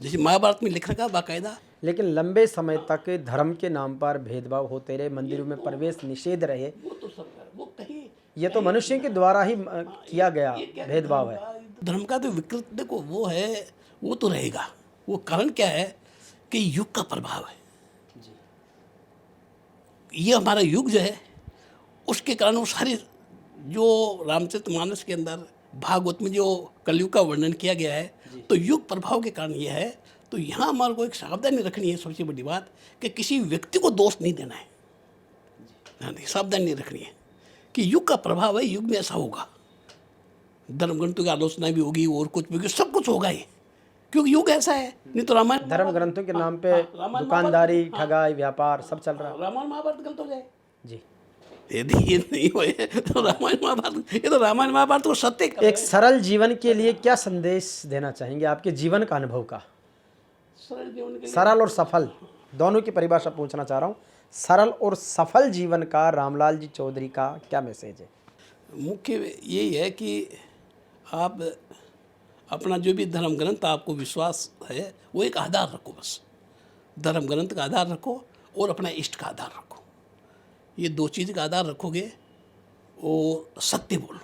[SPEAKER 1] जैसे महाभारत में लिख रखा बाकायदा।
[SPEAKER 2] लेकिन लंबे समय तक धर्म के नाम पर भेदभाव होते रहे, मंदिरों में प्रवेश निषेध रहे,
[SPEAKER 1] वो तो सब वो कहीं
[SPEAKER 2] ये तो मनुष्य के द्वारा ही किया गया भेदभाव है।
[SPEAKER 1] धर्म का तो विकृत देखो वो है, वो तो रहेगा। वो कारण क्या है कि युग का प्रभाव है। ये हमारा युग जो है उसके कारण वो सारे जो रामचरितमानस के अंदर भागवत में जो कलयुग का वर्णन किया गया है, तो युग प्रभाव के कारण ये है। तो यहाँ हमारे को एक सावधानी रखनी है, सबसे बड़ी बात कि किसी व्यक्ति को दोष नहीं देना है। हाँ, सावधानी रखनी है कि युग का प्रभाव है, युग में ऐसा होगा, धर्म ग्रंथों की आलोचना भी होगी और कुछ भी होगी, सब कुछ होगा ही। क्योंकि युग ऐसा है। नहीं तो रामायण
[SPEAKER 2] धर्म ग्रंथों के नाम पे
[SPEAKER 1] रामायण
[SPEAKER 2] दुकानदारी, ठगाई, व्यापार सब चल रहा है।
[SPEAKER 1] रामायण महाभारत गलत हो जाए
[SPEAKER 2] जी।
[SPEAKER 1] यदि ये नहीं हुए तो रामायण महाभारत, ये तो रामायण महाभारत को सत्य कर
[SPEAKER 2] एक सरल जीवन के लिए क्या संदेश देना चाहेंगे, आपके जीवन का अनुभव का?
[SPEAKER 1] सरल जीवन के लिए
[SPEAKER 2] सरल और सफल दोनों की परिभाषा पूछना चाह रहा हूँ। सरल और सफल जीवन का रामलाल जी चौधरी का क्या मैसेज है?
[SPEAKER 1] मुख्य यही है कि आप अपना जो भी धर्म ग्रंथ आपको विश्वास है वो एक आधार रखो, बस धर्म ग्रंथ का आधार रखो और अपना इष्ट का आधार रखो। ये दो चीज़ का आधार रखोगे और सत्य बोलो,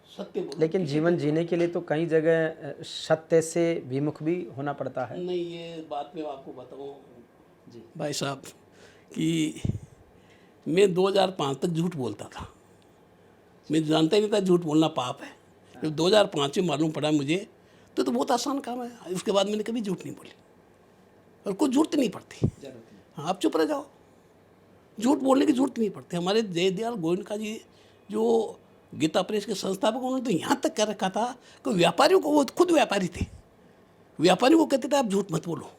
[SPEAKER 1] सत्य बोलो।
[SPEAKER 2] लेकिन जीवन जीने के लिए तो कई जगह सत्य से विमुख भी होना पड़ता है।
[SPEAKER 1] नहीं, ये बात मैं आपको बताऊँ जी भाई साहब कि मैं 2005 तक झूठ बोलता था। मैं जानता ही नहीं था झूठ बोलना पाप है। जब 2005 में मालूम पड़ा मुझे तो बहुत आसान काम है। उसके बाद मैंने कभी झूठ नहीं बोली और कोई जरूरत नहीं पड़ती। हाँ, आप चुप रह जाओ, झूठ बोलने की जरूरत नहीं पड़ती। हमारे जयदयाल गोयनका जी जो गीता प्रेस के संस्थापक, उन्होंने तो यहाँ तक कर रखा था कि व्यापारियों को, वो खुद व्यापारी थे, व्यापारियों को कहते थे आप झूठ मत बोलो,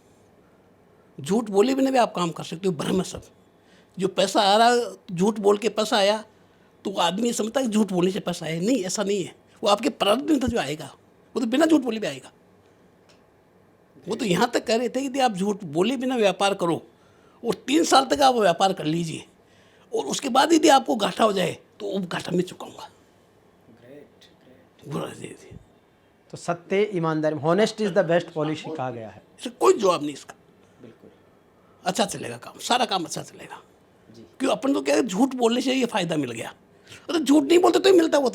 [SPEAKER 1] झूठ बोले बिना भी आप काम कर सकते हो। भ्रम है सब। जो पैसा आ रहा, झूठ बोल के पैसा आया तो आदमी समझता है कि झूठ बोलने से पैसा आया। नहीं, ऐसा नहीं है। वो आपके प्रारब्ध में तो जो आएगा वो तो बिना झूठ बोले भी आएगा। वो तो यहाँ तक कह रहे थे कि आप झूठ बोले बिना व्यापार करो और 3 साल तक आप व्यापार कर लीजिए और उसके बाद यदि आपको घाटा हो जाए तो वो घाटा मैं चुकाऊंगा।
[SPEAKER 2] तो सत्य, ईमानदारी, honest is the best policy कहा गया है।
[SPEAKER 1] इसका कोई जवाब नहीं इसका।
[SPEAKER 2] बिल्कुल
[SPEAKER 1] अच्छा चलेगा काम, सारा काम अच्छा चलेगा। क्यों? अपन तो क्या है, झूठ बोलने से ये फायदा मिल गया। अरे झूठ नहीं बोलते तो ही मिलता वो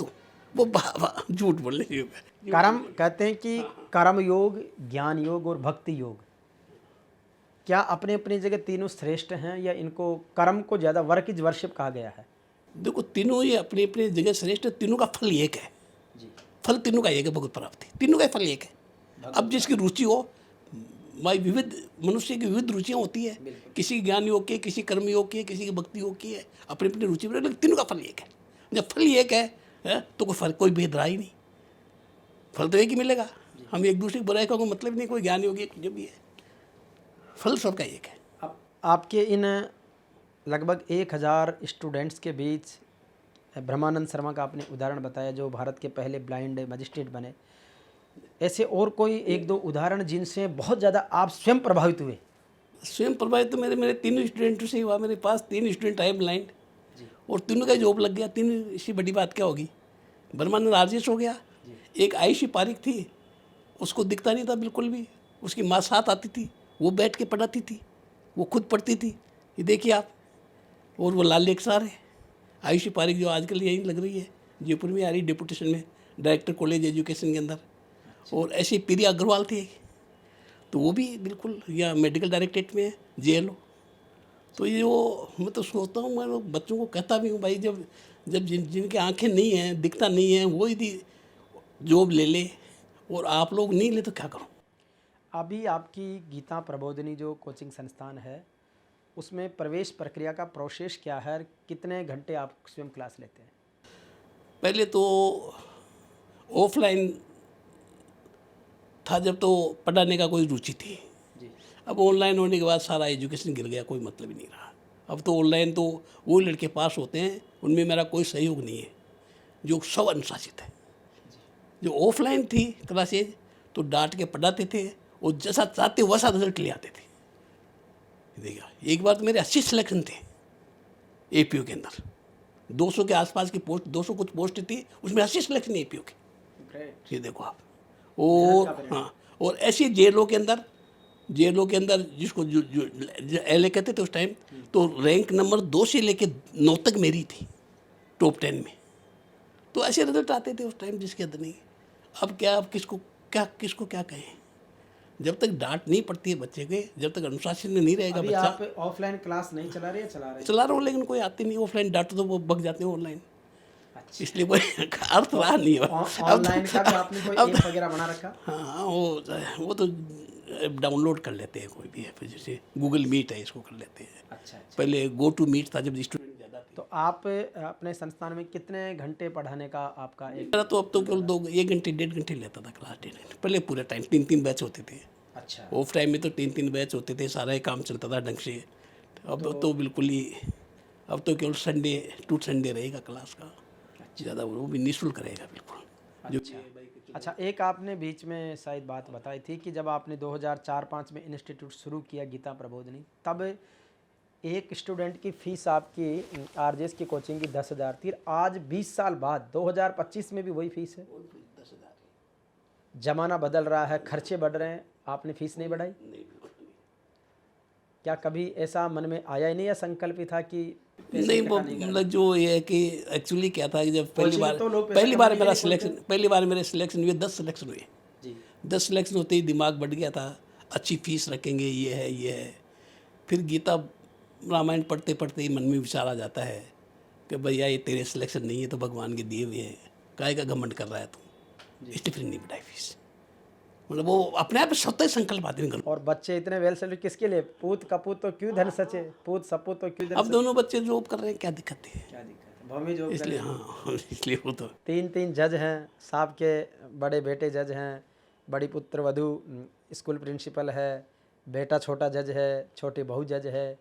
[SPEAKER 1] झूठ बोलने से।
[SPEAKER 2] कर्म कहते हैं कि कर्म योग, ज्ञान योग और भक्ति योग, क्या अपने अपनी जगह तीनों श्रेष्ठ हैं या इनको कर्म को ज़्यादा वर्क इज वर्शिप कहा गया है?
[SPEAKER 1] देखो, तीनों ये अपनी अपनी जगह श्रेष्ठ है। तीनों का फल एक है। फल तीनों का एक है, भगवत प्राप्ति। तीनों का फल एक है। अब जिसकी रुचि हो, भाई विविध मनुष्य की विविध रुचियाँ होती है। किसी ज्ञान योग की, किसी कर्म योग की है, किसी की भक्ति योग की है, अपनी अपनी रुचि में, लेकिन तीनों का फल एक है। जब फल एक है तो कोई फर्क, कोई भेद रहा ही नहीं। फल तो एक ही मिलेगा। हम एक दूसरे की बुराई का कोई मतलब नहीं, कोई ज्ञान योगी जो भी है, फल सबका एक है।
[SPEAKER 2] अब आपके इन लगभग 1000 स्टूडेंट्स के बीच ब्रह्मानंद शर्मा का आपने उदाहरण बताया, जो भारत के पहले ब्लाइंड मजिस्ट्रेट बने। ऐसे और कोई 1-2 उदाहरण जिनसे बहुत ज़्यादा आप स्वयं प्रभावित हुए?
[SPEAKER 1] स्वयं प्रभावित तो मेरे 3 स्टूडेंटों से हुआ। मेरे पास 3 स्टूडेंट आए ब्लाइंड और तीनों का जॉब लग गया। 3, इससे बड़ी बात क्या होगी। ब्रह्मानंद आरजीएस हो गया। एक आयुषी पारिक थी, उसको दिखता नहीं था बिल्कुल भी, उसकी माँ साथ आती थी, वो बैठ के पढ़ाती थी, वो खुद पढ़ती थी, ये देखिए आप। और वो लाल लेक सार है आयुषी पारिक, जो आजकल यही लग रही है, जयपुर में आ रही डिप्यूटेशन में, डायरेक्टर कॉलेज एजुकेशन के अंदर। और ऐसी प्रिया अग्रवाल थी, तो वो भी बिल्कुल या मेडिकल डायरेक्टरेट में है, जेएलओ। तो ये वो मैं तो सोचता हूँ, मैं बच्चों को कहता भी हूँ, भाई जब जिनकी आंखें नहीं हैं, दिखता नहीं है, वो यदि जॉब ले ले और आप लोग नहीं ले तो क्या करो।
[SPEAKER 2] अभी आपकी गीता प्रबोधिनी जो कोचिंग संस्थान है, उसमें प्रवेश प्रक्रिया का प्रोसेस क्या है? कितने घंटे आप स्वयं क्लास लेते हैं?
[SPEAKER 1] पहले तो ऑफलाइन था जब, तो पढ़ाने का कोई रुचि थी। अब ऑनलाइन होने के बाद सारा एजुकेशन गिर गया, कोई मतलब ही नहीं रहा। अब तो ऑनलाइन तो वो लड़के पास होते हैं, उनमें मेरा कोई सहयोग नहीं है, जो सब अनुशासित है। जो ऑफलाइन थी क्लासेज तो डांट के पढ़ाते थे और जैसा चाहते वैसा रिजल्ट ले आते थे। देखा, एक बार तो मेरे 80 सिलेक्शन थे एपीओ के अंदर। 200 के आसपास की पोस्ट, 200 कुछ पोस्ट थी, उसमें 80 सिलेक्शन एपीओ के। ये देखो आप। और हाँ, और ऐसे जेलों के अंदर जिसको जो एलए कहते थे उस टाइम, तो रैंक नंबर 2 से लेके 9 तक मेरी थी, टॉप 10 में। तो ऐसे रिजल्ट आते थे उस टाइम जिसके अंदर नहीं। अब क्या, अब किसको क्या कहें। जब तक डांट नहीं पड़ती है बच्चे के, जब तक अनुशासन में नहीं रहेगा बच्चा।
[SPEAKER 2] आप ऑफलाइन क्लास नहीं चला रहे?
[SPEAKER 1] चला रहा हूँ, लेकिन कोई आती नहीं। ऑफलाइन डांट तो वो बग जाते हैं ऑनलाइन। इसलिए कोई अर्थ रहा नहीं है।
[SPEAKER 2] ऑनलाइन का भी आपने कोई ऐप वगैरह बना रखा?
[SPEAKER 1] हाँ, वो तो डाउनलोड कर लेते हैं कोई भी ऐप, जैसे गूगल मीट है, इसको कर लेते हैं।
[SPEAKER 2] अच्छा।
[SPEAKER 1] पहले गो टू मीट था जब स्टूडेंट ज़्यादा थे।
[SPEAKER 2] तो आप अपने संस्थान में कितने घंटे पढ़ाने का आपका एक?
[SPEAKER 1] मेरा तो अब तो केवल 1 घंटे 1.5 घंटे लेता था क्लास 1.5 घंटे। पहले पूरे टाइम 3-3 बैच होते थे।
[SPEAKER 2] अच्छा।
[SPEAKER 1] ऑफ टाइम में तो 3-3 बैच होते थे, सारा ही काम चलता था ढंग से। अब तो बिल्कुल ही, अब तो केवल संडे टू संडे रहेगा क्लास का, ज़्यादा वो भी निःशुल्क रहेगा बिल्कुल।
[SPEAKER 2] अच्छा, एक आपने बीच में शायद बात बताई थी कि जब आपने 2004-05 में इंस्टीट्यूट शुरू किया गीता प्रबोधिनी, तब एक स्टूडेंट की फ़ीस आपकी आरजेएस की कोचिंग की 10,000 थी। आज 20 साल बाद 2025 में भी वही फ़ीस है। ज़माना बदल रहा है, खर्चे बढ़ रहे हैं, आपने फ़ीस नहीं बढ़ाई? क्या कभी ऐसा मन में आया ही नहीं या संकल्प ही था कि पैसे
[SPEAKER 1] नहीं,
[SPEAKER 2] इकट्ठा
[SPEAKER 1] वो
[SPEAKER 2] नहीं करना?
[SPEAKER 1] मतलब जो ये है कि एक्चुअली क्या था कि जब
[SPEAKER 2] कोचिंग तो लोग पैसा कमाने के लिए खोलते हैं।
[SPEAKER 1] पहली बार मेरे सिलेक्शन हुए, 10 सिलेक्शन हुए।
[SPEAKER 2] जी।
[SPEAKER 1] 10 सिलेक्शन होते ही दिमाग बढ़ गया था, अच्छी फीस रखेंगे, ये है ये है। फिर गीता रामायण पढ़ते पढ़ते ही मन में विचार आ जाता है कि भैया ये तेरे सिलेक्शन नहीं है तो भगवान के दिए हुए हैं, काहे का घमंड कर रहा है तू, इसलिए फिर नहीं बढ़ाई फीस। मतलब वो अपने आप स्वतः संकल्प आदमी कर।
[SPEAKER 2] और बच्चे इतने वेल सेटल्ड किसके लिए? पूत कपूत तो क्यों धन सचे, पूत सपूत तो क्यों धन
[SPEAKER 1] अब
[SPEAKER 2] सचे?
[SPEAKER 1] दोनों बच्चे जॉब कर रहे हैं, क्या दिक्कत है?
[SPEAKER 2] क्या दिक्कत है, भूमि जॉब
[SPEAKER 1] इसलिए हाँ इसलिए वो तो
[SPEAKER 2] 3 जज हैं, साहब के बड़े बेटे जज हैं, बड़ी पुत्र वधू स्कूल प्रिंसिपल है, बेटा छोटा जज है, छोटी बहू जज है।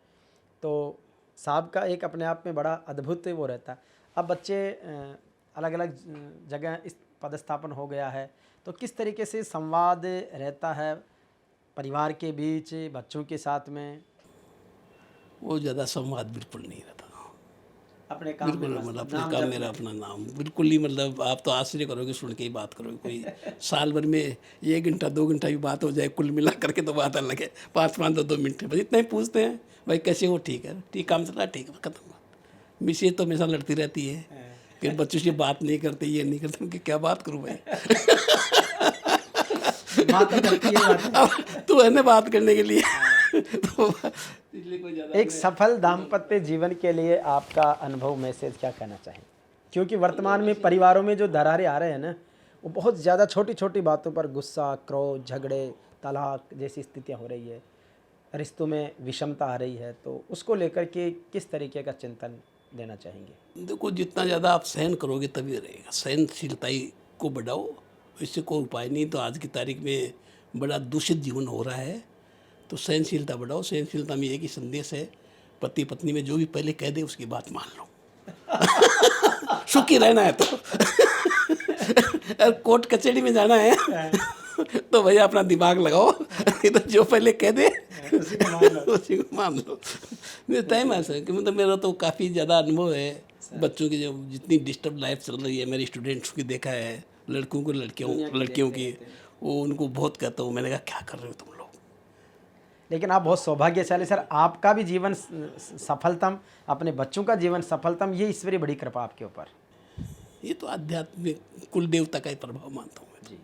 [SPEAKER 2] तो साहब का एक अपने आप में बड़ा अद्भुत वो रहता है। अब बच्चे अलग अलग जगह इस पदस्थापन हो गया है, तो किस तरीके से संवाद रहता है परिवार के बीच, बच्चों के साथ में?
[SPEAKER 1] वो ज़्यादा संवाद बिल्कुल नहीं रहता।
[SPEAKER 2] अपने काम में
[SPEAKER 1] बिल्कुल
[SPEAKER 2] मस्त,
[SPEAKER 1] मतलब अपने
[SPEAKER 2] नाम
[SPEAKER 1] काम
[SPEAKER 2] जप
[SPEAKER 1] मेरा
[SPEAKER 2] में।
[SPEAKER 1] अपना नाम बिल्कुल ही, मतलब आप तो आश्चर्य करोगे सुन के ही बात करोगे। कोई साल भर में 1 घंटा 2 घंटा भी बात हो जाए, कुल मिला करके तो बात अलग है। 5-5 2-2 मिनट बस इतना ही पूछते हैं, भाई कैसे हो, ठीक है, ठीक काम चल रहा है, ठीक है, खत्म। मिसेज तो हमेशा लड़ती रहती है, फिर बच्चों से बात नहीं करते, ये नहीं करते, उनकी क्या बात करूँ भाई।
[SPEAKER 2] बात तो करती है बात।
[SPEAKER 1] अब तू है ना बात करने के लिए। तो इसलिए कोई ज़्यादा
[SPEAKER 2] एक सफल दाम्पत्य जीवन के लिए आपका अनुभव मैसेज क्या कहना चाहेंगे? क्योंकि वर्तमान में परिवारों में जो दरारें आ रहे हैं ना, वो बहुत ज़्यादा छोटी छोटी बातों पर गुस्सा, क्रोध, झगड़े, तलाक जैसी स्थितियां हो रही है, रिश्तों में विषमता आ रही है, तो उसको लेकर के किस तरीके का चिंतन देना चाहेंगे?
[SPEAKER 1] देखो, जितना ज़्यादा आप सहन करोगे तभी रहेगा। सहनशीलता ही को बढ़ाओ, इससे कोई उपाय नहीं। तो आज की तारीख में बड़ा दूषित जीवन हो रहा है, तो सहनशीलता बढ़ाओ। सहनशीलता में एक ही संदेश है, पति पत्नी में जो भी पहले कह दे उसकी बात मान लो। सुखी रहना है तो। अगर कोर्ट कचहरी में जाना है तो भैया अपना दिमाग लगाओ, नहीं तो जो पहले कह दे उसी को मान लो। मेरा टाइम ऐसा है कि मतलब मेरा तो काफ़ी ज़्यादा अनुभव है बच्चों की, जो जितनी डिस्टर्ब लाइफ चल रही है मेरे स्टूडेंट्स की देखा है, लड़कों को लड़कियों की, वो उनको बहुत कहता हूँ, मैंने कहा क्या कर रहे हो तुम लोग।
[SPEAKER 2] लेकिन आप बहुत सौभाग्यशाली सर, आपका भी जीवन सफलतम, अपने बच्चों का जीवन सफलतम, ये ईश्वरीय बड़ी कृपा आपके ऊपर।
[SPEAKER 1] ये तो आध्यात्मिक कुल देवता का ही प्रभाव मानता हूँ मैं।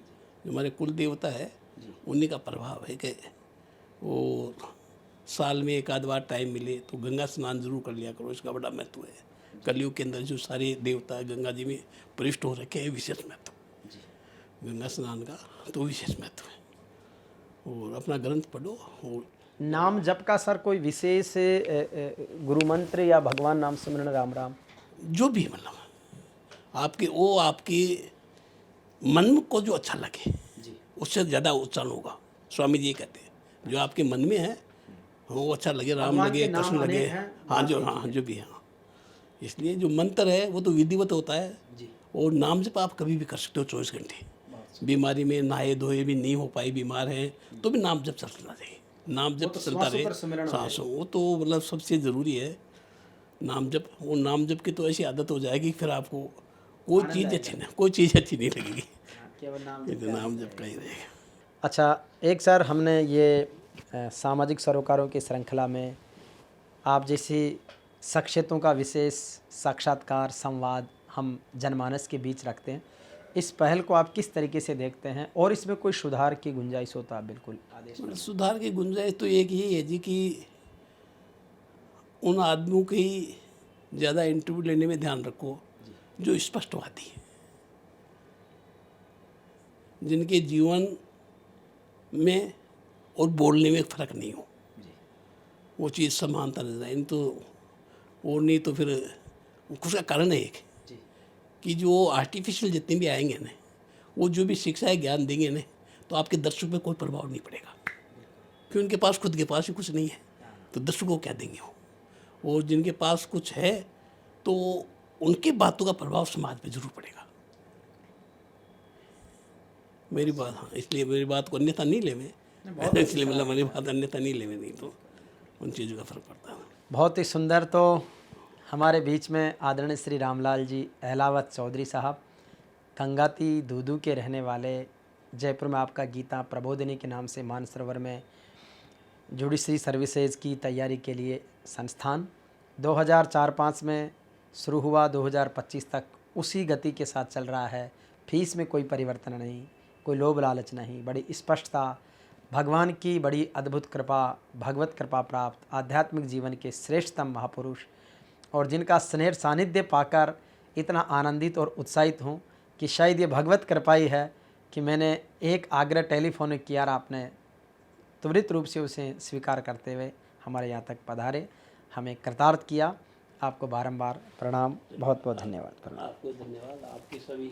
[SPEAKER 1] जो हमारे कुल देवता है उन्हीं का प्रभाव है कि वो साल में एक आध बार टाइम मिले तो गंगा स्नान जरूर कर लिया करो, इसका बड़ा महत्व है। कलयुग के अंदर जो सारे देवता गंगा जी में प्रविष्ट हो रखे हैं, विशेष महत्व गंगा स्नान का, तो विशेष महत्व है। और अपना ग्रंथ पढ़ो। और
[SPEAKER 2] नाम जप का सर कोई विशेष गुरु मंत्र या भगवान नाम सिमरन, राम राम,
[SPEAKER 1] जो भी मतलब आपके मन को जो अच्छा लगे उससे ज़्यादा उच्चारण होगा। स्वामी जी कहते हैं जो आपके मन में है वो अच्छा लगे, राम
[SPEAKER 2] भगवान
[SPEAKER 1] लगे,
[SPEAKER 2] के नाम
[SPEAKER 1] कृष्ण लगे,
[SPEAKER 2] अनेक हैं,
[SPEAKER 1] हाँ जो भी है। हाँ, इसलिए जो मंत्र है वो तो विधिवत होता है। और नाम जप आप कभी भी कर सकते हो 24 घंटे। बीमारी में नहाए धोए भी नहीं हो पाई, बीमार हैं तो भी नाम जप चलना चाहिए। नाम जप
[SPEAKER 2] तो
[SPEAKER 1] चलता रहे, सांसों, वो तो मतलब सबसे ज़रूरी है नाम जप। वो नाम जप की तो ऐसी आदत हो जाएगी फिर आपको कोई चीज़ अच्छी नहीं लगेगी,
[SPEAKER 2] केवल
[SPEAKER 1] नाम जप का ही रहेगा।
[SPEAKER 2] अच्छा, एक सर हमने ये सामाजिक सरोकारों की श्रृंखला में आप जैसी शख्सियतों का विशेष साक्षात्कार, संवाद हम जनमानस के बीच रखते हैं। इस पहल को आप किस तरीके से देखते हैं और इसमें कोई सुधार की गुंजाइश हो तो आप बिल्कुल आदेश
[SPEAKER 1] मतलब सुधार की गुंजाइश तो एक ही है जी कि उन आदमियों की ज़्यादा इंटरव्यू लेने में ध्यान रखो जो स्पष्टवादी है, जिनके जीवन में और बोलने में फ़र्क नहीं हो, वो चीज़ समानता नजर आए। तो वो नहीं तो फिर उसका कारण है एक
[SPEAKER 2] जी
[SPEAKER 1] कि जो आर्टिफिशियल जितने भी आएंगे ना, वो जो भी शिक्षा है ज्ञान देंगे ना, तो आपके दर्शक पे कोई प्रभाव नहीं पड़ेगा, क्योंकि उनके पास खुद के पास ही कुछ नहीं है, तो दर्शकों को क्या देंगे वो। और जिनके पास कुछ है तो उनकी बातों का प्रभाव समाज पे जरूर पड़ेगा। मेरी बात, हाँ, इसलिए मेरी बात को अन्यथा नहीं लेवे, इसलिए मतलब मेरी बात अन्यथा नहीं लेवे, नहीं तो उन चीज़ों का फर्क पड़ता है।
[SPEAKER 2] बहुत ही सुंदर। तो हमारे बीच में आदरणीय श्री रामलाल जी अहलावत चौधरी साहब, कंगाती दूदू के रहने वाले, जयपुर में आपका गीता प्रबोधिनी के नाम से मानसरोवर में जुडिशरी सर्विसेज की तैयारी के लिए संस्थान 2004-05 में शुरू हुआ, 2025 तक उसी गति के साथ चल रहा है। फीस में कोई परिवर्तन नहीं, कोई लोभ लालच नहीं, बड़ी स्पष्टता, भगवान की बड़ी अद्भुत कृपा, भगवत कृपा प्राप्त आध्यात्मिक जीवन के श्रेष्ठतम महापुरुष, और जिनका स्नेह सानिध्य पाकर इतना आनंदित और उत्साहित हूँ कि शायद ये भगवत कृपा ही है कि मैंने एक आग्रह टेलीफोन किया और आपने त्वरित रूप से उसे स्वीकार करते हुए हमारे यहाँ तक पधारे, हमें कृतार्थ किया। आपको बारंबार प्रणाम, बहुत बहुत धन्यवाद।
[SPEAKER 1] आपको धन्यवाद, आपकी सभी